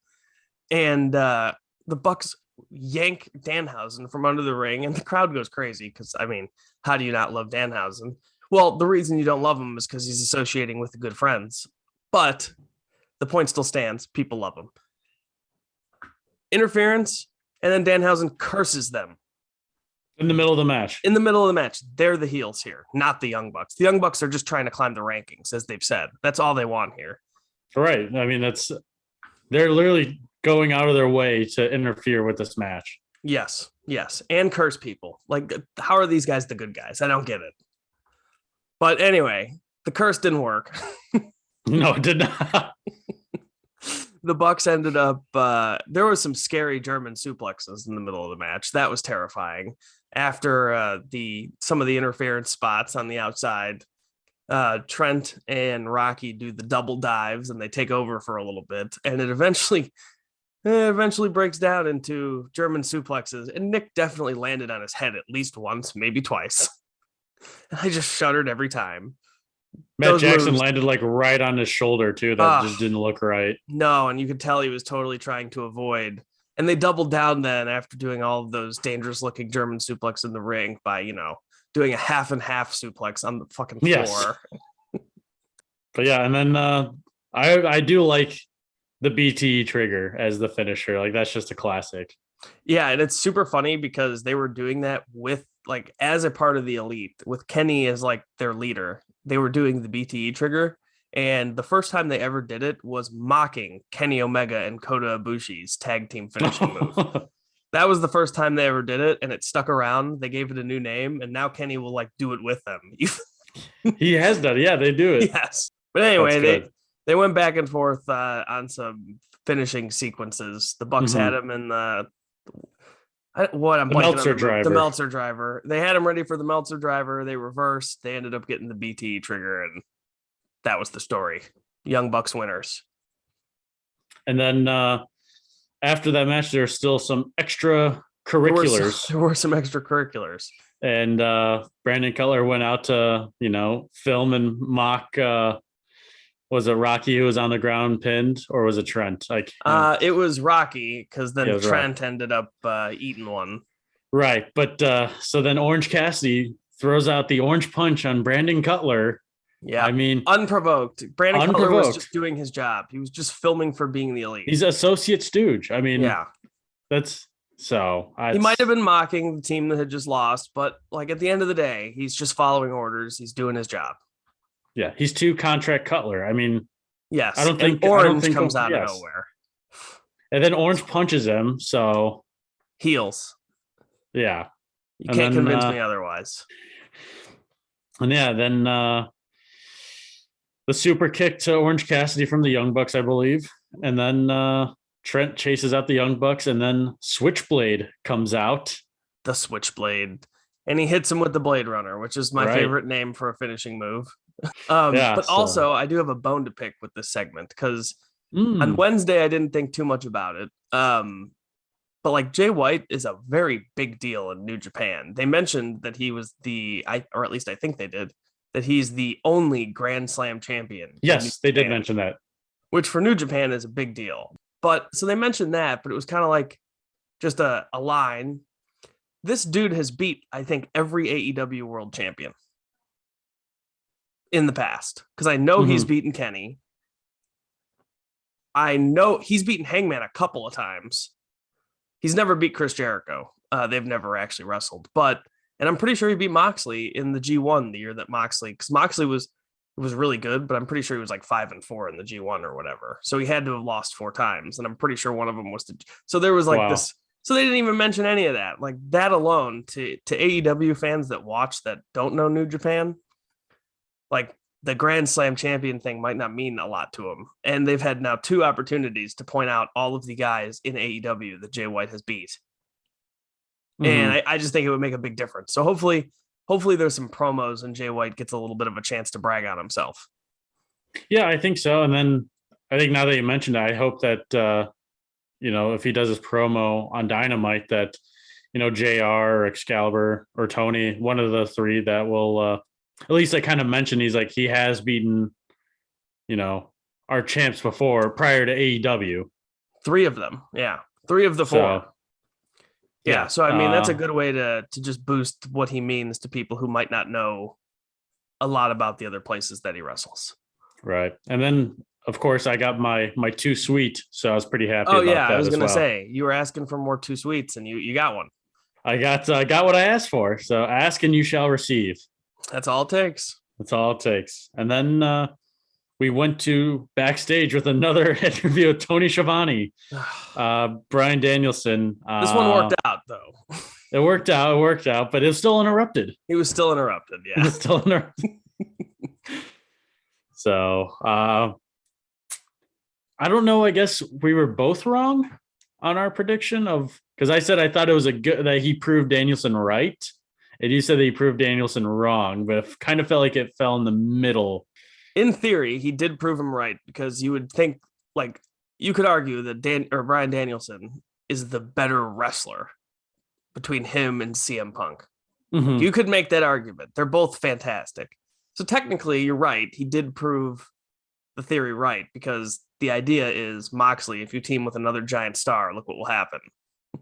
And the Bucks yank Danhausen from under the ring, and the crowd goes crazy because, I mean, how do you not love Danhausen? Well, the reason you don't love him is because he's associating with the good friends. But the point still stands. People love him. Interference, and then Danhausen curses them. In the middle of the match. In the middle of the match. They're the heels here, not the Young Bucks. The Young Bucks are just trying to climb the rankings, as they've said. That's all they want here. Right. I mean, they're literally going out of their way to interfere with this match. Yes. And curse people. Like, how are these guys the good guys? I don't get it. But anyway, the curse didn't work. No, it did not. The Bucks ended up, there was some scary German suplexes in the middle of the match. That was terrifying. After some of the interference spots on the outside, Trent and Rocky do the double dives and they take over for a little bit. And it eventually breaks down into German suplexes. And Nick definitely landed on his head at least once, maybe twice. And I just shuddered every time. Matt Jackson landed like right on his shoulder too. That just didn't look right. No, and you could tell he was totally trying to avoid. And they doubled down then after doing all of those dangerous looking German suplex in the ring by, doing a half and half suplex on the fucking floor. Yes. But yeah, and then I do like the BTE trigger as the finisher. Like, that's just a classic. Yeah, and it's super funny because they were doing that with, like, as a part of the Elite, with Kenny as like their leader. They were doing the BTE trigger, and the first time they ever did it was mocking Kenny Omega and Kota Ibushi's tag team finishing move. That was the first time they ever did it, and it stuck around. They gave it a new name, and now Kenny will like do it with them. He has done it. Yeah, they do it. Yes. But anyway, they went back and forth on some finishing sequences. The Bucks had him in the Meltzer driver. They had him ready for the Meltzer driver. They reversed. They ended up getting the BTE trigger, and that was the story. Young Bucks winners. And then after that match, there's still some extracurriculars. There were some extracurriculars. And Brandon Cutler went out to, film and mock. Was it Rocky who was on the ground pinned, or was it Trent? It was Rocky, because then Trent ended up eating one. Right. But so then Orange Cassidy throws out the orange punch on Brandon Cutler. Yeah. I mean, unprovoked. Brandon Cutler was just doing his job. He was just filming for being the Elite. He's associate stooge. I mean, yeah, that's so. He might have been mocking the team that had just lost, but like at the end of the day, he's just following orders. He's doing his job. Yeah, he's too contract Cutler. I mean, yes. I don't think Orange comes out of nowhere. And then Orange punches him, so heels. Yeah. You can't convince me otherwise. And yeah, then the super kick to Orange Cassidy from the Young Bucks, I believe. And then Trent chases out the Young Bucks, and then Switchblade comes out. The Switchblade. And he hits him with the Blade Runner, which is my favorite name for a finishing move. Also, I do have a bone to pick with this segment, because on Wednesday I didn't think too much about it. But like, Jay White is a very big deal in New Japan. They mentioned that he was or at least I think they did, that he's the only Grand Slam champion. Yes, they did mention that. Which for New Japan is a big deal. But so they mentioned that, but it was kind of like just a line. This dude has beat, I think, every AEW world champion in the past, because I know he's beaten Kenny. I know he's beaten Hangman a couple of times. He's never beat Chris Jericho. They've never actually wrestled, and I'm pretty sure he beat Moxley in the G1 the year that because Moxley was really good, but I'm pretty sure he was like 5-4 in the G1 or whatever. So he had to have lost 4 times, and I'm pretty sure one of them was so there was like this. So they didn't even mention any of that. Like, that alone, to AEW fans that watch that don't know New Japan, like, the Grand Slam champion thing might not mean a lot to them. And they've had now 2 opportunities to point out all of the guys in AEW that Jay White has beat. And I just think it would make a big difference. So hopefully hopefully there's some promos and Jay White gets a little bit of a chance to brag on himself. Yeah, I think so. And then I think now that you mentioned it, I hope that if he does his promo on Dynamite, that JR or Excalibur or Tony, one of the three that will at least I kind of mentioned he has beaten our champs before prior to AEW. 3 of them, yeah, 3 of the 4. Yeah, so I mean that's a good way to just boost what he means to people who might not know a lot about the other places that he wrestles. Right, and then of course I got my 2 sweet, so I was pretty happy. Oh about yeah, that I was gonna well. say you were asking for more 2 sweets, and you got one. I got what I asked for. So ask and you shall receive. That's all it takes. That's all it takes. And then we went to backstage with another interview with Tony Schiavone, Bryan Danielson. This one worked out, though. It worked out, but it was still interrupted. He was still interrupted, yeah. It was still interrupted. So, I don't know. I guess we were both wrong on our prediction because I said I thought it was that he proved Danielson right. And you said that he proved Danielson wrong, but it kind of felt like it fell in the middle. In theory, he did prove him right because you would think, like, you could argue that Bryan Danielson is the better wrestler between him and CM Punk. Mm-hmm. You could make that argument. They're both fantastic. So technically, you're right. He did prove the theory right because the idea is Moxley, if you team with another giant star, look what will happen.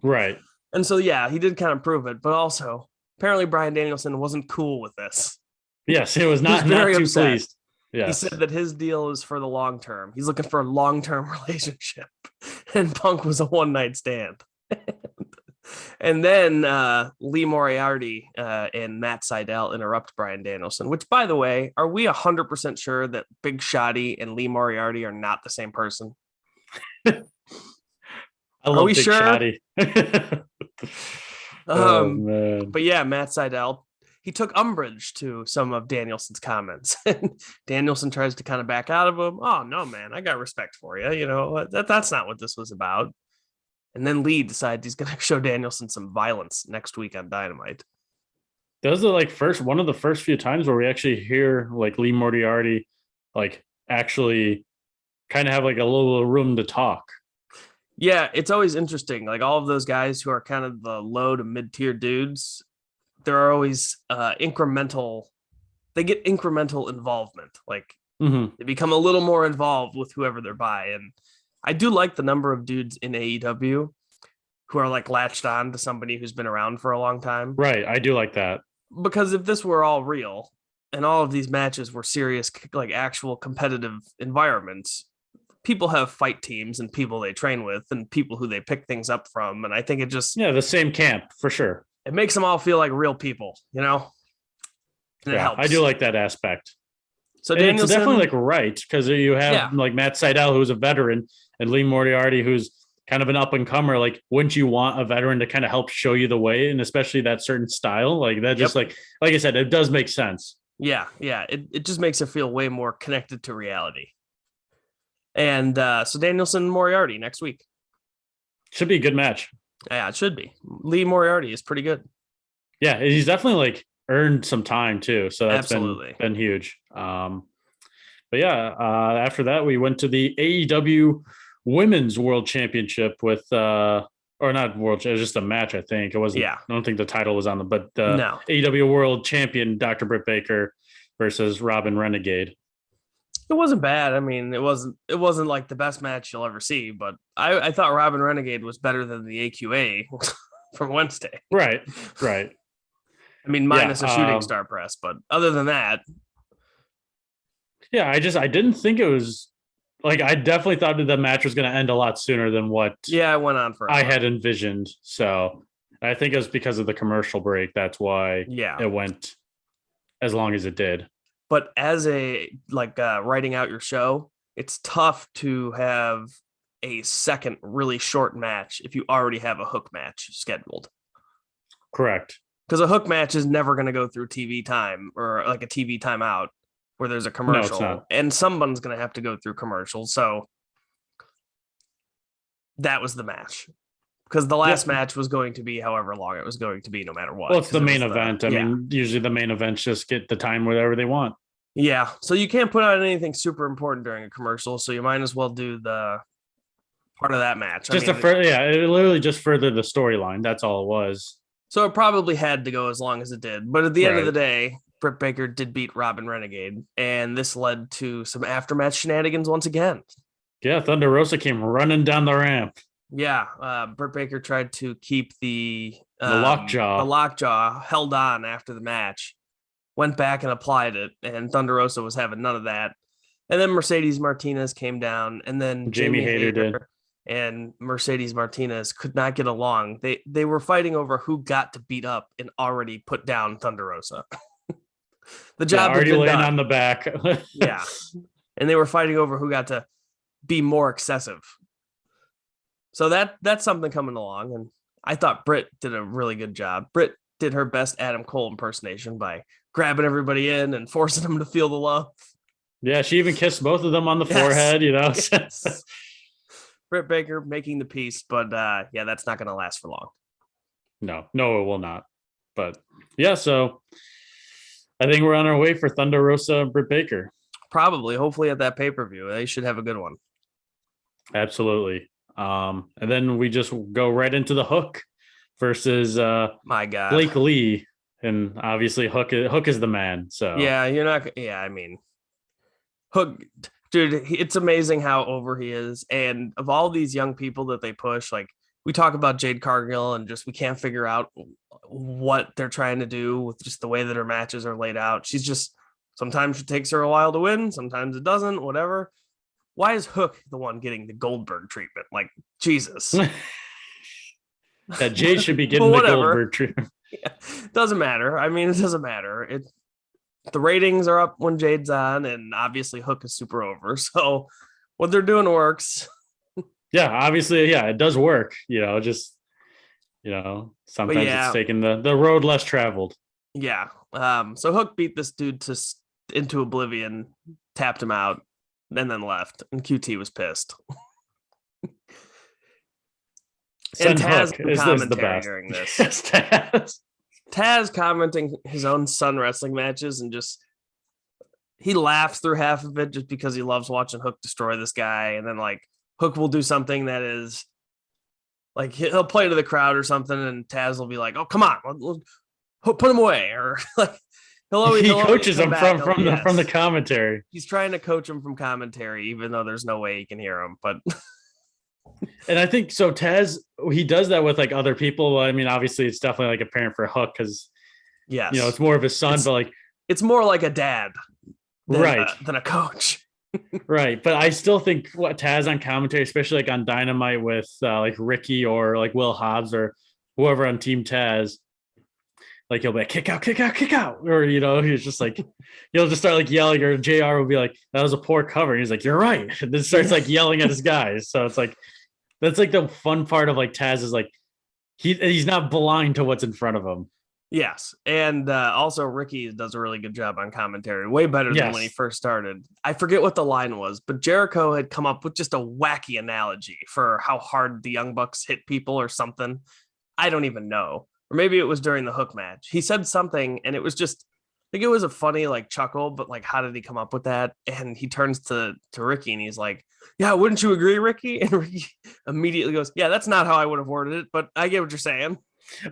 Right. And so, yeah, he did kind of prove it, but also apparently Bryan Danielson wasn't cool with this. Yes, it was not too upset. Pleased. Yes. He said that his deal is for the long term. He's looking for a long-term relationship. And Punk was a one-night stand. And then Lee Moriarty and Matt Sydal interrupt Bryan Danielson, which, by the way, are we 100% sure that Big Shotty and Lee Moriarty are not the same person? I love Big sure? Shotty. But yeah, Matt Sydal, he took umbrage to some of Danielson's comments. Danielson tries to kind of back out of him. Oh, no, man, I got respect for you. You know, that's not what this was about. And then Lee decides he's going to show Danielson some violence next week on Dynamite. Those are one of the first few times where we actually hear like Lee Moriarty, like actually kind of have like a little room to talk. Yeah, it's always interesting. Like all of those guys who are kind of the low to mid-tier dudes, there are always incremental. They get incremental involvement. Like they become a little more involved with whoever they're by. And I do like the number of dudes in AEW who are like latched on to somebody who's been around for a long time. Right. I do like that. Because if this were all real and all of these matches were serious, like actual competitive environments, people have fight teams and people they train with and people who they pick things up from. And I think it just... Yeah, the same camp for sure. It makes them all feel like real people, you know? And it helps. I do like that aspect. So Danielson, it's definitely like right because you have like Matt Sydal, who's a veteran, and Lee Moriarty, who's kind of an up and comer. Like, wouldn't you want a veteran to kind of help show you the way, and especially that certain style like that? Just like I said, it does make sense. Yeah. It just makes it feel way more connected to reality. And so Danielson and Moriarty next week should be a good match. Yeah, it should be. Lee Moriarty is pretty good. Yeah, he's definitely like earned some time too, so that's been huge. But yeah, after that we went to the AEW Women's World Championship with or not world, it was just a match. I think it wasn't. I don't think the title was on the, but AEW World Champion Dr. Britt Baker versus Robin Renegade. It wasn't bad. I mean, it wasn't like the best match you'll ever see, but I thought Robin Renegade was better than the AQA from Wednesday. Right. I mean, minus a shooting star press, but other than that. Yeah, I didn't think it was like, I definitely thought that the match was going to end a lot sooner than what it went on for I had envisioned. So I think it was because of the commercial break. That's why it went as long as it did. But as writing out your show, it's tough to have a second really short match if you already have a hook match scheduled. Correct. Because a hook match is never going to go through TV time or like a TV timeout where there's a commercial. No, it's not. And someone's going to have to go through commercials. So that was the match. because the last match was going to be however long it was going to be, no matter what. Well, it's the main event. I mean, usually the main events just get the time whatever they want. Yeah, so you can't put on anything super important during a commercial, so you might as well do the part of that match. It literally just furthered the storyline. That's all it was. So it probably had to go as long as it did. But at the end of the day, Britt Baker did beat Robin Renegade, and this led to some aftermatch shenanigans once again. Yeah, Thunder Rosa came running down the ramp. Yeah, Britt Baker tried to keep the lockjaw held on after the match, went back and applied it, and Thunder Rosa was having none of that. And then Mercedes Martinez came down, and then Jamie Hayter did. And Mercedes Martinez could not get along. They were fighting over who got to beat up and already put down Thunder Rosa. The job already laying on the back. Yeah. And they were fighting over who got to be more excessive. So that's something coming along. And I thought Britt did a really good job. Britt did her best Adam Cole impersonation by grabbing everybody in and forcing them to feel the love. Yeah, she even kissed both of them on the forehead, Yes. Britt Baker making the peace, but that's not going to last for long. No, it will not. But yeah, so I think we're on our way for Thunder Rosa and Britt Baker. Probably, hopefully at that pay-per-view. They should have a good one. Absolutely. And then we just go right into the Hook versus my God, Blake Lee. And obviously Hook is the man. So I mean, Hook, dude, it's amazing how over he is. And of all these young people that they push, like we talk about Jade Cargill and just we can't figure out what they're trying to do with just the way that her matches are laid out. She's just, sometimes it takes her a while to win, sometimes it doesn't, whatever. Why is Hook the one getting the Goldberg treatment? Like, Jesus. That Jade should be getting the Goldberg treatment. Yeah, doesn't matter. I mean, it doesn't matter. The ratings are up when Jade's on, and obviously Hook is super over. So what they're doing works. Yeah, obviously, it does work. Sometimes it's taking the road less traveled. Yeah. So Hook beat this dude into oblivion, tapped him out, and then left. And QT was pissed. And Taz is the best during this. Yes, Taz commenting his own son wrestling matches and just he laughs through half of it just because he loves watching Hook destroy this guy. And then like Hook will do something that is like he'll play to the crowd or something, and Taz will be like, "Oh, come on, put him away," or like he coaches him from the commentary. He's trying to coach him from commentary, even though there's no way he can hear him. But and I think so. Taz, he does that with like other people. I mean, obviously, it's definitely like a parent for Hook because it's more of his son, but like it's more like a dad, than a coach. Right, but I still think what Taz on commentary, especially like on Dynamite with like Ricky or like Will Hobbs or whoever on Team Taz, like he'll be like kick out, or he's just like he'll just start like yelling, or JR will be like that was a poor cover, and he's like you're right, and then starts like yelling at his guys. So it's like that's like the fun part of like Taz is like he's not blind to what's in front of him. Yes, and also Ricky does a really good job on commentary, way better than when he first started. I forget what the line was, but Jericho had come up with just a wacky analogy for how hard the Young Bucks hit people or something. I don't even know. Or maybe it was during the Hook match. He said something, and it was just, I think it was a funny like chuckle, but like, how did he come up with that? And he turns to Ricky, and he's like, "Yeah, wouldn't you agree, Ricky?" And Ricky immediately goes, "Yeah, that's not how I would have worded it, but I get what you're saying."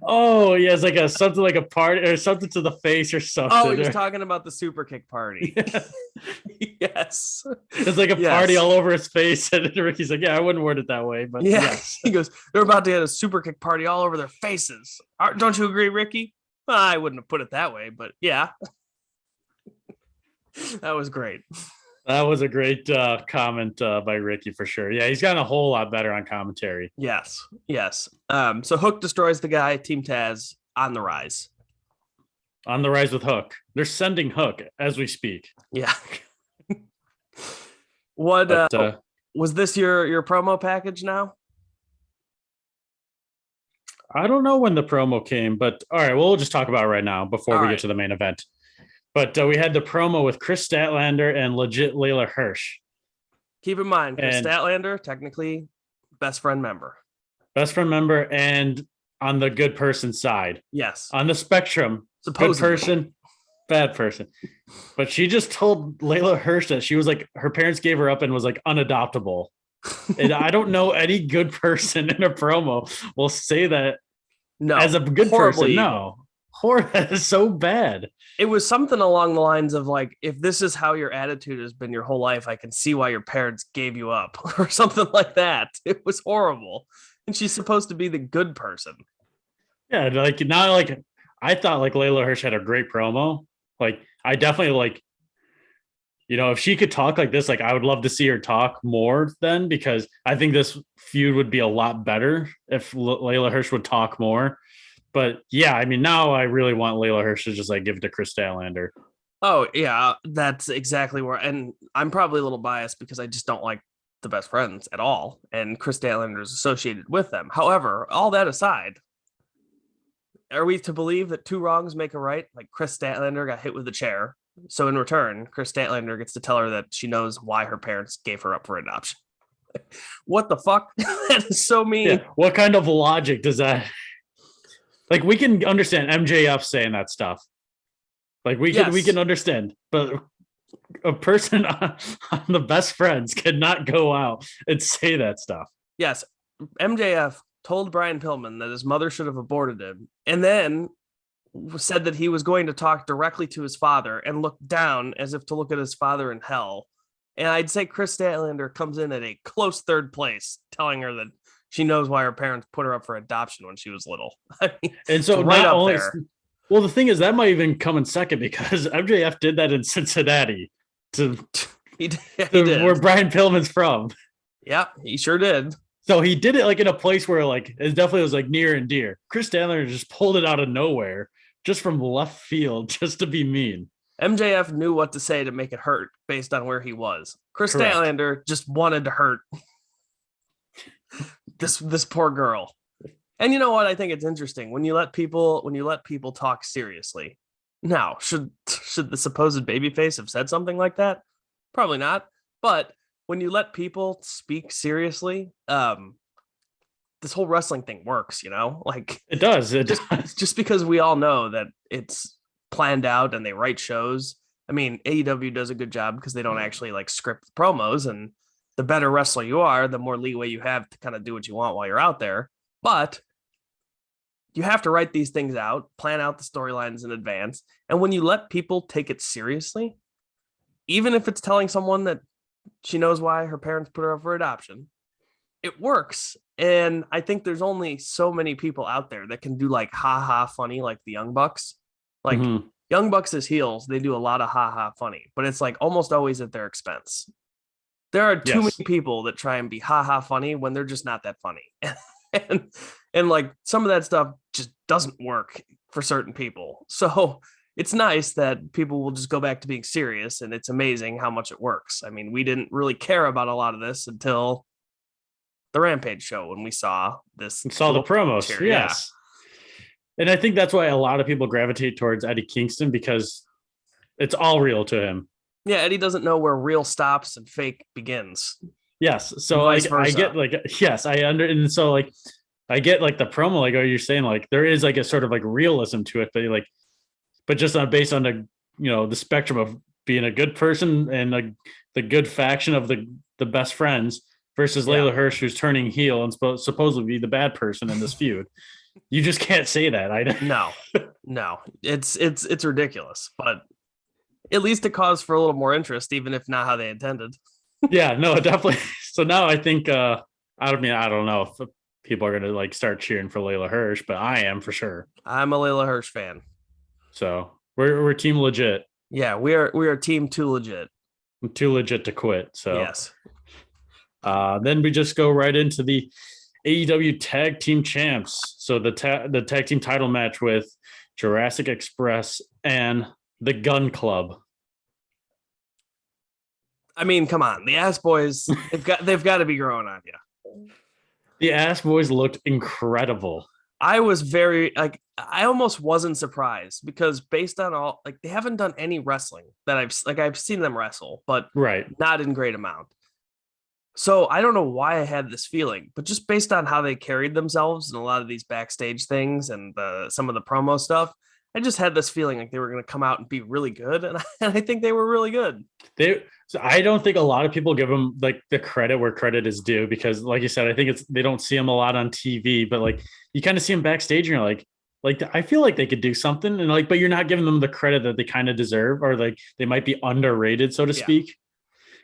Oh, yeah, it's like something like a party or something to the face or something. Oh, he was talking about the super kick party. Yes. It's like a party all over his face. And Ricky's like, "Yeah, I wouldn't word it that way." But yes. He goes, "They're about to have a super kick party all over their faces. Don't you agree, Ricky?" Well, I wouldn't have put it that way, but yeah. That was great. That was a great comment by Ricky for sure. Yeah, he's gotten a whole lot better on commentary. Yes. So Hook destroys the guy. Team Taz on the rise. On the rise with Hook. They're sending Hook as we speak. Yeah. What was this your promo package now? I don't know when the promo came, but all right, we'll just talk about it right now before we get to the main event. But we had the promo with Chris Statlander and legit Layla Hirsch. Keep in mind, Chris Statlander, technically best friend member. best friend member, and on the good person side. Yes, On the spectrum, good supposedly. person, bad person. But she just told Layla Hirsch that she was like, her parents gave her up and was like unadoptable. And I don't know any good person in a promo will say that as No, a good horribly person. evil. No, horror, that is so bad. It was something along the lines of like, if this is how your attitude has been your whole life, I can see why your parents gave you up, or something like that. It was horrible. And she's supposed to be the good person. Yeah, like now, like I thought, like Layla Hirsch had a great promo. Like I definitely like, if she could talk like this, like I would love to see her talk more then, because I think this feud would be a lot better if Layla Hirsch would talk more. But yeah, I mean, now I really want Layla Hirsch to just like give it to Chris Statlander. Oh, yeah, that's exactly where. And I'm probably a little biased because I just don't like the best friends at all. And Chris Statlander is associated with them. However, all that aside, are we to believe that two wrongs make a right? Like Chris Statlander got hit with a chair. So in return, Chris Statlander gets to tell her that she knows why her parents gave her up for adoption. What the fuck? That is so mean. Yeah, what kind of logic does that? Like we can understand MJF saying that stuff. Like we can understand, but a person on the best friends cannot go out and say that stuff. Yes, MJF told Brian Pillman that his mother should have aborted him, and then said that he was going to talk directly to his father and look down as if to look at his father in hell. And I'd say Chris Statlander comes in at a close third place, telling her that she knows why her parents put her up for adoption when she was little. I mean, and so right not up only, there. well, the thing is that might even come in second because MJF did that in Cincinnati to He did. where Brian Pillman's from. Yeah, he sure did. So he did it like in a place where like it definitely was like near and dear. Chris Statlander just pulled it out of nowhere, just from left field, just to be mean. MJF knew what to say to make it hurt based on where he was. Chris Correct. Statlander just wanted to hurt this poor girl. And you know what? I think it's interesting when you let people talk seriously. Now, should the supposed babyface have said something like that? Probably not. But when you let people speak seriously, this whole wrestling thing works, like it does. Just because we all know that it's planned out and they write shows. I mean, AEW does a good job because they don't actually like script promos, and the better wrestler you are, the more leeway you have to kind of do what you want while you're out there. But you have to write these things out, plan out the storylines in advance. And when you let people take it seriously, even if it's telling someone that she knows why her parents put her up for adoption, it works. And I think there's only so many people out there that can do like ha funny, like the Young Bucks. Like Young Bucks as heels, they do a lot of ha funny, but it's like almost always at their expense. There are too many people that try and be ha funny when they're just not that funny. and like some of that stuff just doesn't work for certain people. So it's nice that people will just go back to being serious, and it's amazing how much it works. I mean, we didn't really care about a lot of this until the Rampage show when we saw this. We saw the promos. Yes. Yeah. And I think that's why a lot of people gravitate towards Eddie Kingston, because it's all real to him. Yeah, Eddie doesn't know where real stops and fake begins. Yes. So I get like, yes, and so like I get like the promo, like you're saying, like there is like a sort of like realism to it, but just based on the spectrum of being a good person and the good faction of the best friends versus Layla Hirsch, who's turning heel and supposedly be the bad person in this feud. You just can't say that. No, it's ridiculous, but at least it caused for a little more interest, even if not how they intended. Yeah, no, definitely. So now I think, I don't know if people are going to like start cheering for Layla Hirsch, but I am for sure. I'm a Layla Hirsch fan. So we're team legit. Yeah, we are team too legit. I'm too legit to quit. So yes. Then we just go right into the AEW Tag Team Champs. So the tag team title match with Jurassic Express and the Gun Club. I mean, come on, the Ass Boys, they've got to be growing on you. The Ass Boys looked incredible. I was I almost wasn't surprised because based on all, like they haven't done any wrestling that I've seen them wrestle, but right, not in great amount. So I don't know why I had this feeling, but just based on how they carried themselves and a lot of these backstage things and some of the promo stuff, I just had this feeling like they were going to come out and be really good, and I think they were really good. So I don't think a lot of people give them like the credit where credit is due because, like you said, I think it's they don't see them a lot on TV, but like you kind of see them backstage, and you're like I feel like they could do something, and like, but you're not giving them the credit that they kind of deserve, or like they might be underrated, so to Yeah, speak.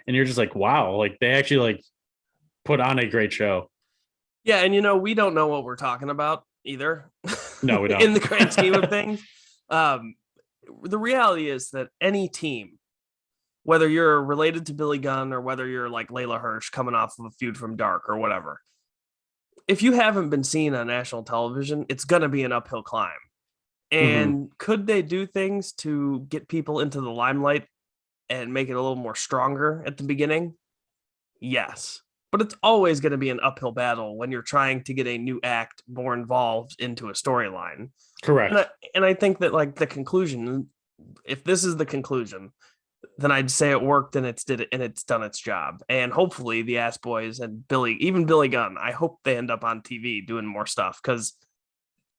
And you're just like, wow, like they actually like put on a great show. yeah, and we don't know what we're talking about either, No, we don't. in the grand scheme of things. Um, the reality is that any team, whether you're related to Billy Gunn or whether you're like Layla Hirsch coming off of a feud from Dark or whatever, if you haven't been seen on national television, it's going to be an uphill climb. Mhm. And could they do things to get people into the limelight and make it a little more stronger at the beginning? Yes. But it's always going to be an uphill battle when you're trying to get a new act more involved into a storyline. And I, Correct. and I think that like the conclusion, if this is the conclusion, then I'd say it worked and it's done its job. And hopefully the Ass Boys and even Billy Gunn, I hope they end up on TV doing more stuff because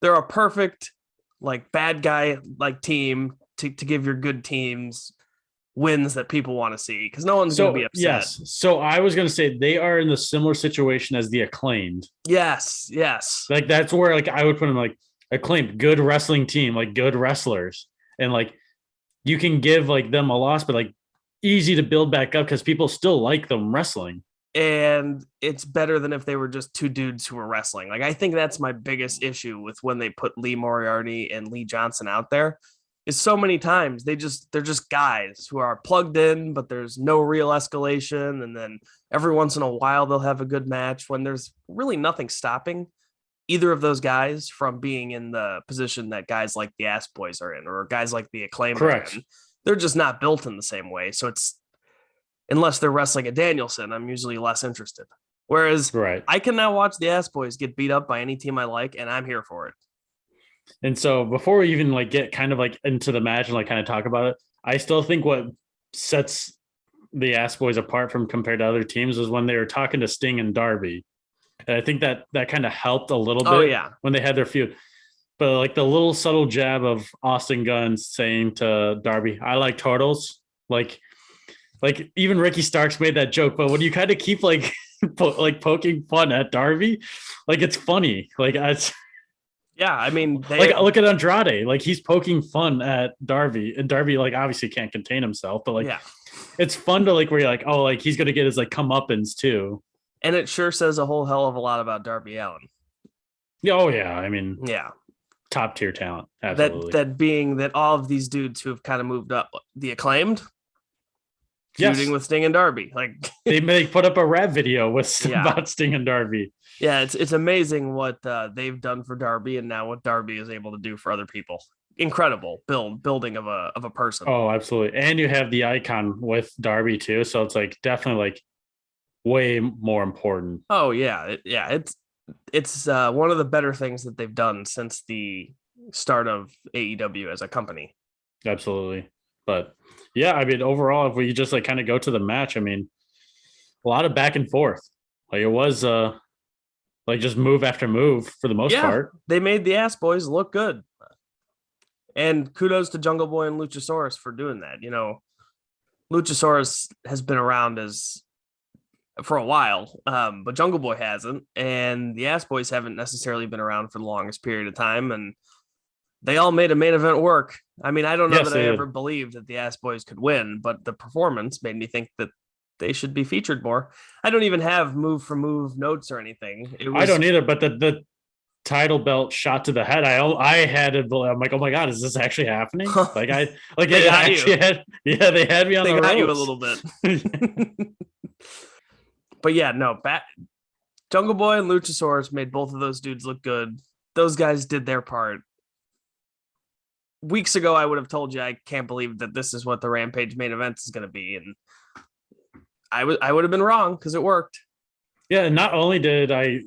they're a perfect like bad guy like team to give your good teams wins that people want to see because no one's going to be So upset. yes, so I was gonna say they are in the similar situation as the Acclaimed. Yes, yes. Like that's where like I would put them like Acclaimed, good wrestling team, like good wrestlers, and like you can give like them a loss, but like easy to build back up because people still like them wrestling. And it's better than if they were just two dudes who were wrestling. Like I think that's my biggest issue with when they put Lee Moriarty and Lee Johnson out there is so many times they're just guys who are plugged in, but there's no real escalation. And then every once in a while they'll have a good match when there's really nothing stopping either of those guys from being in the position that guys like the Ass Boys are in or guys like the Acclaimed are Correct. in. They're just not built in the same way. So it's unless they're wrestling a Danielson, I'm usually less interested. Whereas Right. I can now watch the Ass Boys get beat up by any team I like, and I'm here for it. And so before we even like get kind of like into the match and like kind of talk about it, I still think what sets the Ass Boys apart from compared to other teams was when they were talking to Sting and Darby. And I think that that kind of helped a little Oh bit yeah, when they had their feud. But like the little subtle jab of Austin Gunn saying to Darby, "I like turtles." Like even Ricky Starks made that joke. But when you kind of keep like like poking fun at Darby, like it's funny. Like it's yeah. I mean, like look at Andrade. Like he's poking fun at Darby, and Darby like obviously can't contain himself. But like yeah, it's fun to like where you're like, oh, like he's gonna get his like comeuppance too. and it sure says a whole hell of a lot about Darby Allin. Yeah, oh yeah. I mean, Yeah, top tier talent, that absolutely. that being that all of these dudes who have kind of moved up, the Acclaimed feuding Yes, with Sting and Darby, like they put up a rap video with yeah, about Sting and Darby. yeah. It's amazing what they've done for Darby, and now what Darby is able to do for other people. Incredible building of a person. Oh, absolutely. And you have the icon with Darby too, so it's like definitely like way more important. Oh yeah, it's one of the better things that they've done since the start of AEW as a company. Absolutely. But yeah, I mean, overall, if we just like kind of go to the match, I mean, a lot of back and forth. Like it was like just move after move for the most Yeah, part. they made the Ass Boys look good, and kudos to Jungle Boy and Luchasaurus for doing that. Luchasaurus has been around as for a while, but Jungle Boy hasn't, and the Ass Boys haven't necessarily been around for the longest period of time, and they all made a main event work. I mean, I don't know Yes, that I they ever did. believed that the Ass Boys could win, but the performance made me think that they should be featured more. I don't even have move for move notes or anything. It I don't was either, but the title belt shot to the head. I had it. I'm like, oh my god, is this actually happening? Like I like they they got you. actually had yeah they had me on They the got you a ropes. little bit. But yeah, no, Jungle Boy and Luchasaurus made both of those dudes look good. Those guys did their part. Weeks ago, I would have told you I can't believe that this is what the Rampage main event is going to be, and I would have been wrong because it worked. Yeah, and not only did I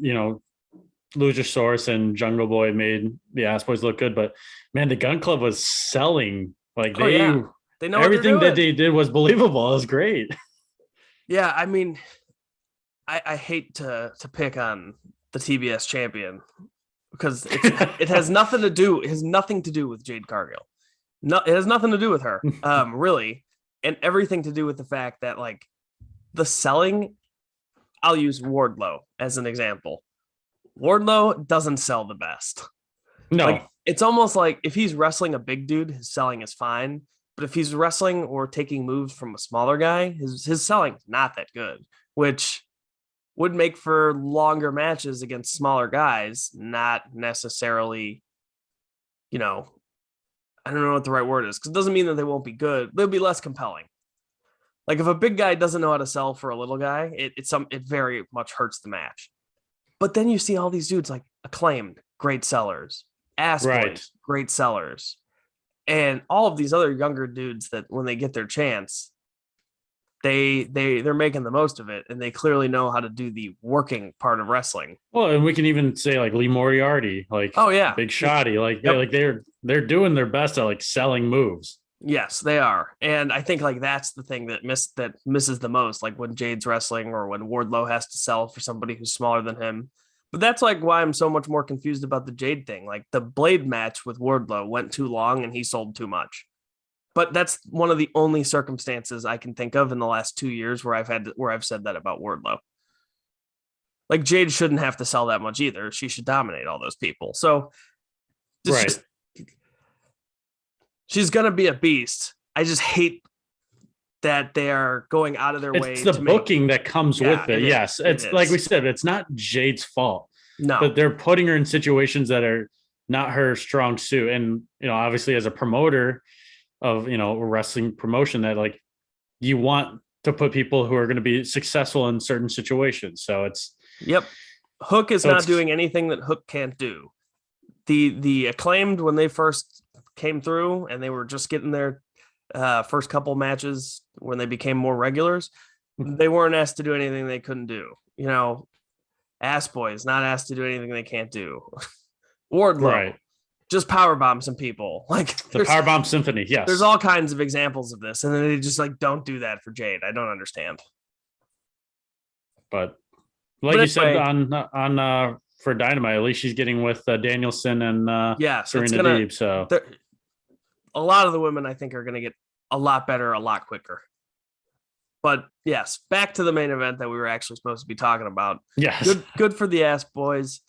Luchasaurus and Jungle Boy made the Ass Boys look good, but man, the Gun Club was selling like Oh yeah, they they know what they're everything that doing. they did was believable. It was great. Yeah, I mean, I hate to pick on the TBS champion because it has nothing to do. It has nothing to do with Jade Cargill. No, it has nothing to do with her, really, and everything to do with the fact that like the selling. I'll use Wardlow as an example. Wardlow doesn't sell the best. No, Like it's almost like if he's wrestling a big dude, his selling is fine. But if he's wrestling or taking moves from a smaller guy, his selling is not that good, which would make for longer matches against smaller guys, not necessarily, you know, I don't know what the right word is, because it doesn't mean that they won't be good. They'll be less compelling. Like if a big guy doesn't know how to sell for a little guy, it very much hurts the match. But then you see all these dudes like Acclaimed, great sellers, Ass right. Boys, great sellers, and all of these other younger dudes that when they get their chance, they're making the most of it, and they clearly know how to do the working part of wrestling. Well, and we can even say like Lee Moriarty, like Oh yeah, Big Shotty, like Yep. they're doing their best at like selling moves. Yes, they are. And I think like that's the thing that misses the most, like when Jade's wrestling or when Wardlow has to sell for somebody who's smaller than him. But that's like why I'm so much more confused about the Jade thing. Like the Blade match with Wardlow went too long and he sold too much. But that's one of the only circumstances I can think of in the last 2 years where I've said that about Wardlow. Like Jade shouldn't have to sell that much either. She should dominate all those people. So Right. she's gonna be a beast. I just hate that they are going out of their way. It's the booking that comes with it. Yes. It's like we said, it's not Jade's fault. No. But they're putting her in situations that are not her strong suit. And, obviously as a promoter of, a wrestling promotion, that like you want to put people who are going to be successful in certain situations. So it's. Yep. Hook is not doing anything that Hook can't do. The Acclaimed, when they first came through and they were just getting their first couple matches when they became more regulars, they weren't asked to do anything they couldn't do. Ass Boys not asked to do anything they can't do. Wardlow just powerbomb some people. Like the Powerbomb Symphony. Yes, there's all kinds of examples of this, and then they just like don't do that for Jade. I don't understand. But like you said on for Dynamite, at least she's getting with Danielson and Serena Deeb. So a lot of the women I think are going to get a lot better, a lot quicker. But yes, back to the main event that we were actually supposed to be talking about. Yes, good for the Ass Boys.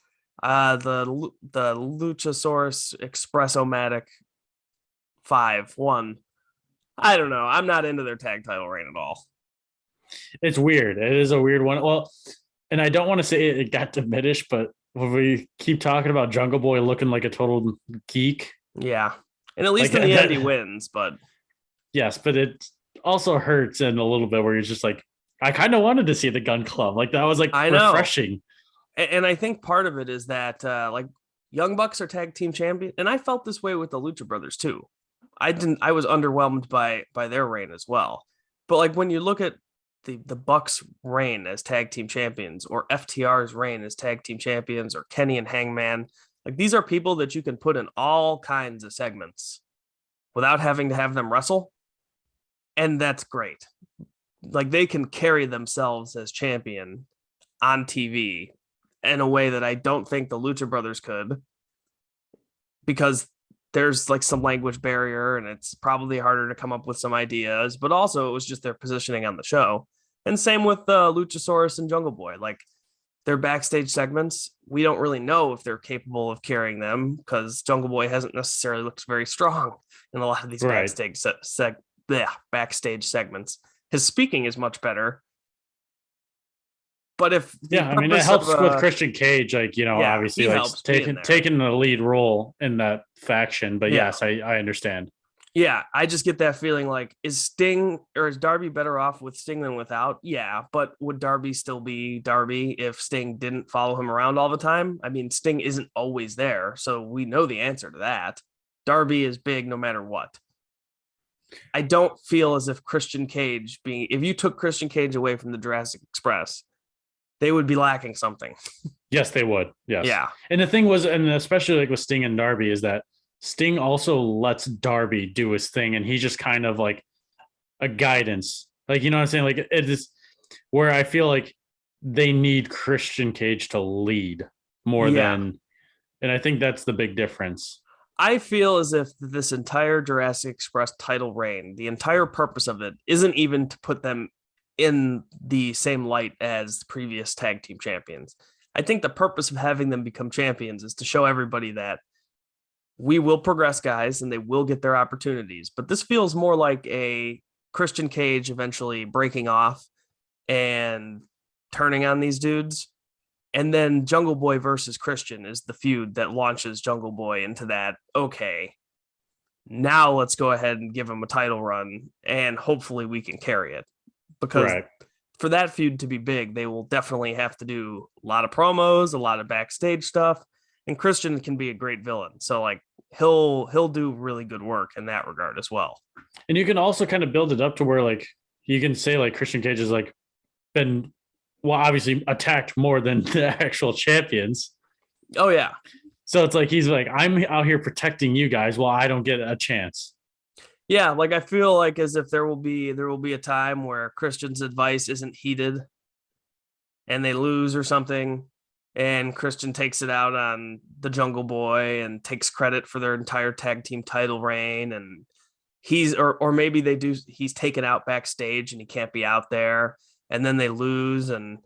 The Luchasaurus Express-O-Matic 5-1. I don't know. I'm not into their tag title reign at all. It's weird. It is a weird one. Well, and I don't want to say it got diminished, but when we keep talking about Jungle Boy looking like a total geek. Yeah. And at least in the end, he wins, but. Yes, but it also hurts in a little bit where you're just like, I kind of wanted to see the Gun Club. Like that was like refreshing. And I think part of it is that like Young Bucks are tag team champion. And I felt this way with the Lucha Brothers too. I was underwhelmed by their reign as well. But like when you look at the Bucks reign as tag team champions, or FTR's reign as tag team champions, or Kenny and Hangman, like these are people that you can put in all kinds of segments without having to have them wrestle. And that's great. Like they can carry themselves as champion on TV in a way that I don't think the Lucha Brothers could, because there's like some language barrier and it's probably harder to come up with some ideas, but also it was just their positioning on the show. And same with Luchasaurus and Jungle Boy. Like their backstage segments, we don't really know if they're capable of carrying them because Jungle Boy hasn't necessarily looked very strong in a lot of these backstage segments. His speaking is much better. But if it helps with Christian Cage, like, obviously like taking the lead role in that faction. But yes, I understand. Yeah, I just get that feeling like, is Darby better off with Sting than without? Yeah, but would Darby still be Darby if Sting didn't follow him around all the time? I mean, Sting isn't always there, so we know the answer to that. Darby is big no matter what. I don't feel as if if you took Christian Cage away from the Jurassic Express, they would be lacking something. Yes, they would. Yes. Yeah. And the thing was, and especially like with Sting and Darby, is that Sting also lets Darby do his thing, and he's just kind of like a guidance. Like, you know what I'm saying? Like it is where I feel like they need Christian Cage to lead more Yeah. than, and I think that's the big difference. I feel as if this entire Jurassic Express title reign, the entire purpose of it isn't even to put them in the same light as previous tag team champions. I think the purpose of having them become champions is to show everybody that we will progress guys and they will get their opportunities. But this feels more like a Christian Cage eventually breaking off and turning on these dudes. And then Jungle Boy versus Christian is the feud that launches Jungle Boy into that. Okay, now let's go ahead and give him a title run and hopefully we can carry it. Because for that feud to be big, they will definitely have to do a lot of promos, a lot of backstage stuff. And Christian can be a great villain. So like he'll do really good work in that regard as well. And you can also kind of build it up to where like you can say like Christian Cage has like been, well, obviously attacked more than the actual champions. Oh yeah. So it's like he's like, I'm out here protecting you guys while I don't get a chance. Yeah, like I feel like as if there will be a time where Christian's advice isn't heeded and they lose or something, and Christian takes it out on the Jungle Boy and takes credit for their entire tag team title reign, and he's or maybe he's taken out backstage and he can't be out there, and then they lose and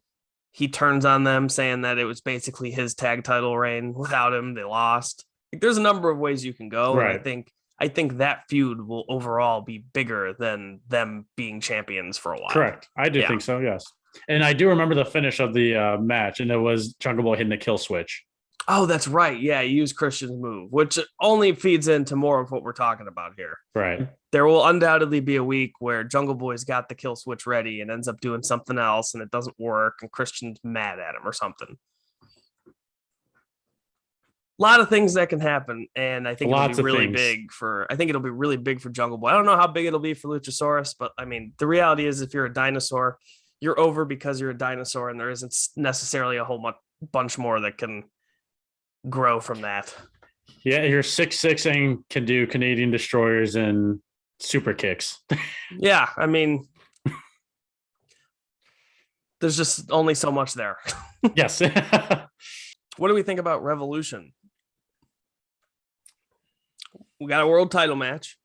he turns on them saying that it was basically his tag title reign. Without him, they lost. Like, there's a number of ways you can go, right. And I think that feud will overall be bigger than them being champions for a while. Correct. I do think so, yes. And I do remember the finish of the match, and it was Jungle Boy hitting the kill switch. Oh, that's right. Yeah, he used Christian's move, which only feeds into more of what we're talking about here. Right. There will undoubtedly be a week where Jungle Boy's got the kill switch ready and ends up doing something else, and it doesn't work, and Christian's mad at him or something. A lot of things that can happen, and I think it'll be really big for. I think it'll be really big for Jungle Boy. I don't know how big it'll be for Luchasaurus, but I mean, the reality is, if you're a dinosaur, you're over because you're a dinosaur, and there isn't necessarily a whole bunch more that can grow from that. Yeah, you're 6'6" and can do Canadian destroyers and super kicks. Yeah, I mean, there's just only so much there. Yes. What do we think about Revolution? We got a world title match.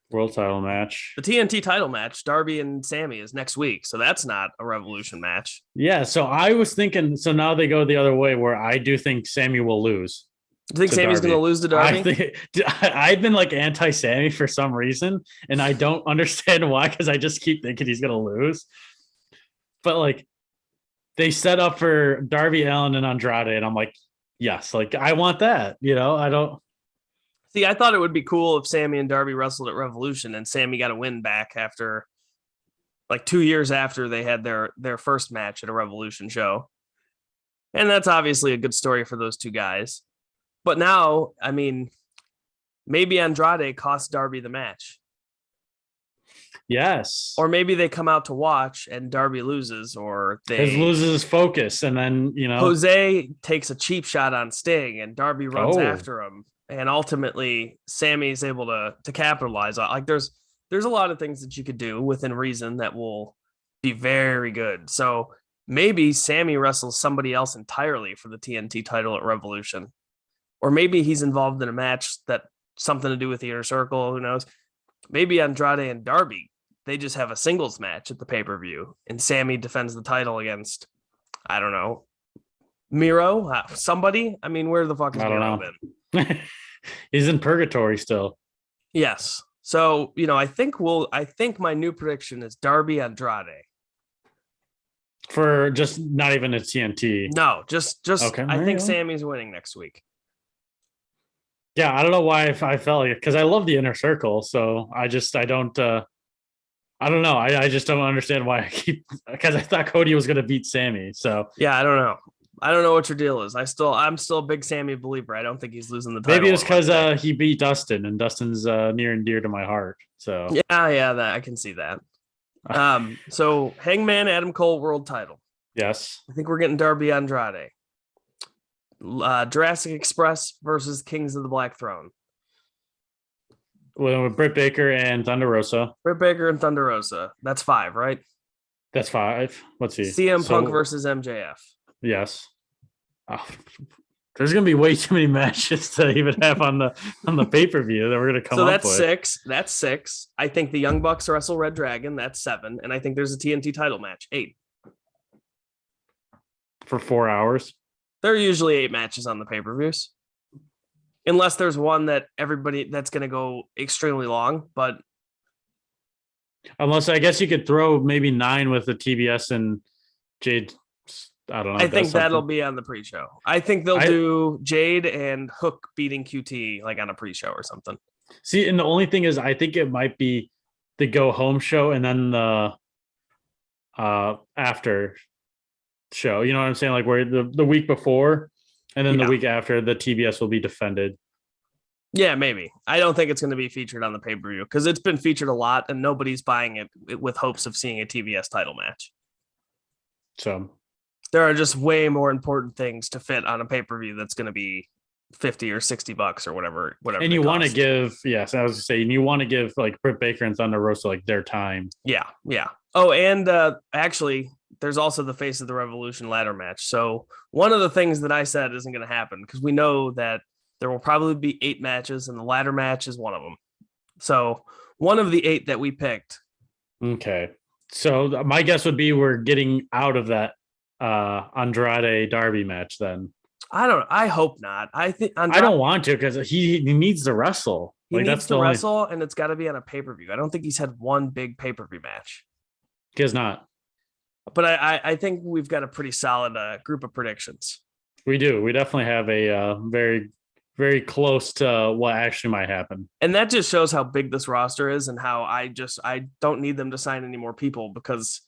World title match. The TNT title match, Darby and Sammy, is next week. So that's not a Revolution match. Yeah. So I was thinking, so now they go the other way where I do think Sammy will lose. Do you think Sammy's going to lose to Darby? I've been like anti-Sammy for some reason, and I don't understand why, because I just keep thinking he's going to lose. But like, they set up for Darby Allin and Andrade, and I'm like, yes, like I want that. You know, I don't. See, I thought it would be cool if Sammy and Darby wrestled at Revolution and Sammy got a win back after like 2 years after they had their first match at a Revolution show. And that's obviously a good story for those two guys. But now, I mean, maybe Andrade costs Darby the match. Yes. Or maybe they come out to watch and Darby loses, or they loses his focus. And then, you know, Jose takes a cheap shot on Sting and Darby runs after him. And ultimately, Sammy's able to capitalize on. Like there's a lot of things that you could do within reason that will be very good. So maybe Sammy wrestles somebody else entirely for the TNT title at Revolution, or maybe he's involved in a match that something to do with the Inner Circle. Who knows? Maybe Andrade and Darby, they just have a singles match at the pay-per-view, and Sammy defends the title against, I don't know, Miro, somebody. I mean, where the fuck is Miro been? He's in purgatory still. Yes. So, you know, I think my new prediction is Darby Andrade. For just not even a TNT. No, just okay, I think Sammy's winning next week. Yeah, I don't know why I felt like it, because I love the Inner Circle. So I don't know. I just don't understand why because I thought Cody was going to beat Sammy. So yeah, I don't know. I don't know what your deal is. I'm still a big Sammy believer. I don't think he's losing the title. Maybe it's because he beat Dustin, and Dustin's near and dear to my heart. So yeah, that I can see that. So Hangman Adam Cole world title. Yes, I think we're getting Darby Andrade. Jurassic Express versus Kings of the Black Throne. With Britt Baker and Thunder Rosa. Britt Baker and Thunder Rosa. That's 5, right? That's 5. Let's see. CM Punk versus MJF. Yes. Oh, there's gonna be way too many matches to even have on the pay-per-view that we're gonna come So up that's with. 6. That's 6. I think the Young Bucks wrestle Red Dragon. That's 7. And I think there's a TNT title match. 8. For 4 hours. There are usually 8 matches on the pay-per-views. Unless there's one that everybody that's going to go extremely long, but unless I guess you could throw maybe 9 with the TBS and Jade. I don't know. I think that'll be on the pre-show. I think they'll do Jade and Hook beating QT like on a pre-show or something. See, and the only thing is, I think it might be the go home show and then the after show. You know what I'm saying? Like where the week before and then the week after the TBS will be defended. Yeah, maybe. I don't think it's going to be featured on the pay-per-view because it's been featured a lot and nobody's buying it with hopes of seeing a TBS title match. So there are just way more important things to fit on a pay-per-view that's going to be $50 or $60 or whatever. And you want to give, yes, I was going to say, and you want to give like Britt Baker and Thunder Rosa like their time. Yeah. Oh, and actually, there's also the Face of the Revolution ladder match. So one of the things that I said isn't going to happen because we know that there will probably be 8 matches and the ladder match is one of them. So one of the 8 that we picked. Okay. So my guess would be we're getting out of that Andrade Darby match then. I hope not. I think I don't want to because he needs to wrestle. He needs to wrestle and it's got to be on a pay-per-view. I don't think he's had one big pay-per-view match. He has not. But I think we've got a pretty solid group of predictions. We do. We definitely have a very, very close to what actually might happen. And that just shows how big this roster is and how I don't need them to sign any more people because,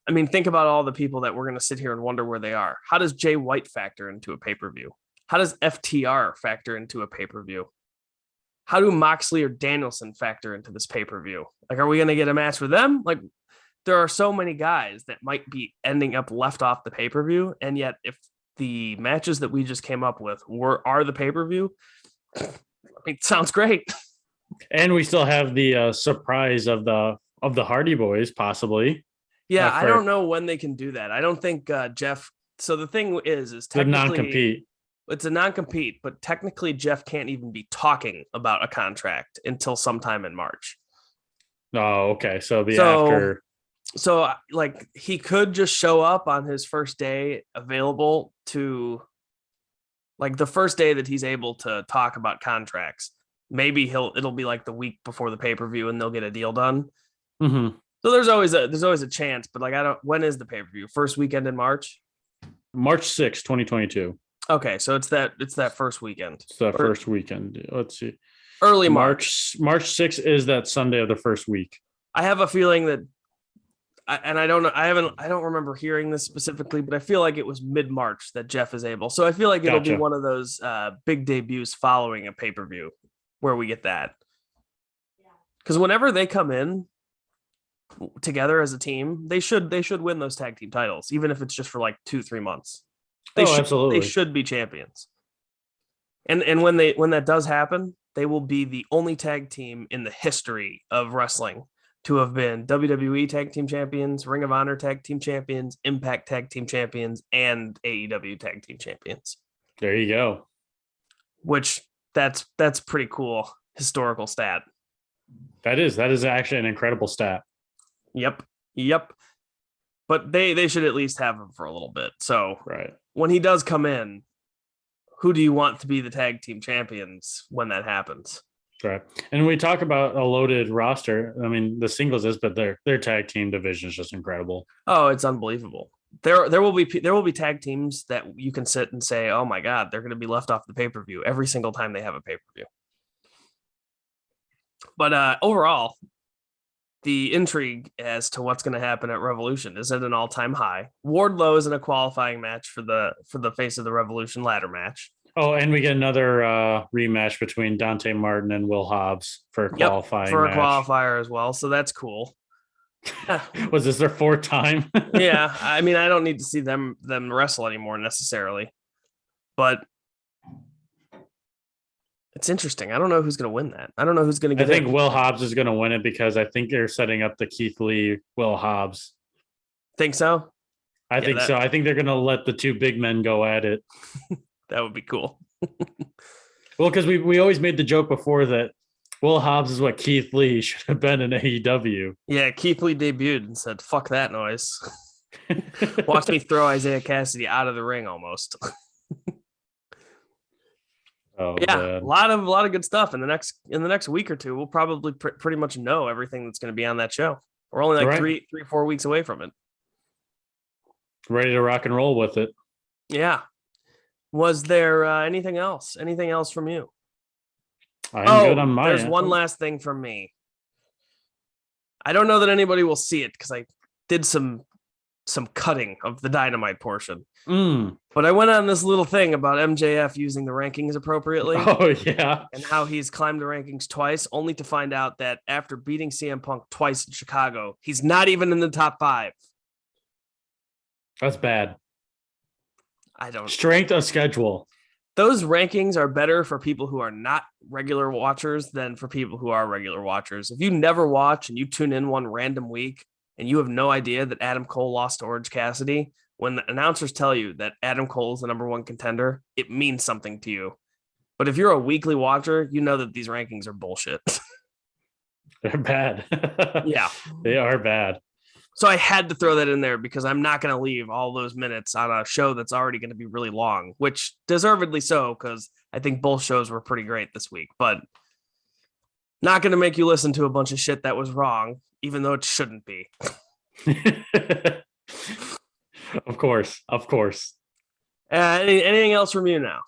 I mean, think about all the people that we're going to sit here and wonder where they are. How does Jay White factor into a pay-per-view? How does FTR factor into a pay-per-view? How do Moxley or Danielson factor into this pay-per-view? Like, are we going to get a match for them? Like, there are so many guys that might be ending up left off the pay-per-view. And yet if the matches that we just came up with are the pay-per-view, it sounds great. And we still have the surprise of the Hardy Boys, possibly. Yeah, I don't know when they can do that. I don't think Jeff. So the thing is technically non-compete. It's a non-compete, but technically Jeff can't even be talking about a contract until sometime in March. Oh, okay. So after. So like he could just show up on his first day available to like the first day that he's able to talk about contracts. Maybe it'll be like the week before the pay-per-view and they'll get a deal done. Mm-hmm. So there's always a chance, but like when is the pay-per-view? First weekend in March? March 6th, 2022. Okay, so it's that first weekend. It's that first weekend. Let's see. Early March. March 6th is that Sunday of the first week. I have a feeling that I don't know. I don't remember hearing this specifically, but I feel like it was mid-March that Jeff is able. So I feel like it'll be one of those big debuts following a pay-per-view where we get that. Because whenever they come in together as a team, they should win those tag team titles, even if it's just for like 2-3 months. Absolutely. They should be champions. And when that does happen, they will be the only tag team in the history of wrestling to have been WWE Tag Team Champions, Ring of Honor Tag Team Champions, Impact Tag Team Champions, and AEW Tag Team Champions. There you go. Which that's pretty cool historical stat. That is actually an incredible stat. Yep. But they should at least have him for a little bit. So right. When he does come in, who do you want to be the tag team champions when that happens? Right. And we talk about a loaded roster. I mean, the singles is, but their tag team division is just incredible. Oh, it's unbelievable. There will be tag teams that you can sit and say, oh my God, they're going to be left off the pay-per-view every single time they have a pay-per-view. But overall, the intrigue as to what's going to happen at Revolution is at an all-time high. Wardlow is in a qualifying match for the Face of the Revolution ladder match. Oh, and we get another rematch between Dante Martin and Will Hobbs for a qualifying for match. A qualifier as well. So that's cool. Was this their 4th time? Yeah, I mean, I don't need to see them wrestle anymore necessarily, but it's interesting. I don't know who's going to win that. I don't know who's going to get. I think Will Hobbs is going to win it because I think they're setting up the Keith Lee Will Hobbs Think so? I think so. I think they're going to let the two big men go at it. That would be cool. Well, because we always made the joke before that Will Hobbs is what Keith Lee should have been in AEW. Yeah, Keith Lee debuted and said, "Fuck that noise." Watch me throw Isaiah Cassidy out of the ring almost. Oh, yeah, man. a lot of good stuff in the next week or two. We'll probably pretty much know everything that's going to be on that show. We're only like 3-4 weeks away from it. Ready to rock and roll with it. Yeah. Was there anything else? Anything else from you? I'm good on my There's end. one last thing from me. I don't know that anybody will see it because I did some cutting of the Dynamite portion. But I went on this little thing about MJF using the rankings appropriately. Oh, yeah. And how he's climbed the rankings twice, only to find out that after beating CM Punk twice in Chicago, he's not even in the top 5. That's bad. I don't. Strength of schedule. Those rankings are better for people who are not regular watchers than for people who are regular watchers. If you never watch and you tune in one random week and you have no idea that Adam Cole lost to Orange Cassidy, when the announcers tell you that Adam Cole is the number 1 contender, it means something to you. But if you're a weekly watcher, you know that these rankings are bullshit. They're bad. Yeah. They are bad. So I had to throw that in there because I'm not going to leave all those minutes on a show that's already going to be really long, which deservedly so, because I think both shows were pretty great this week, but not going to make you listen to a bunch of shit that was wrong, even though it shouldn't be. Of course. Anything else from you now?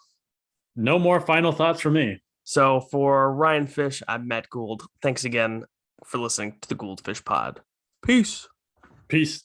No more final thoughts from me. So for Ryan Fish, I'm Matt Gould. Thanks again for listening to the Gould-Fish Pod. Peace. Peace.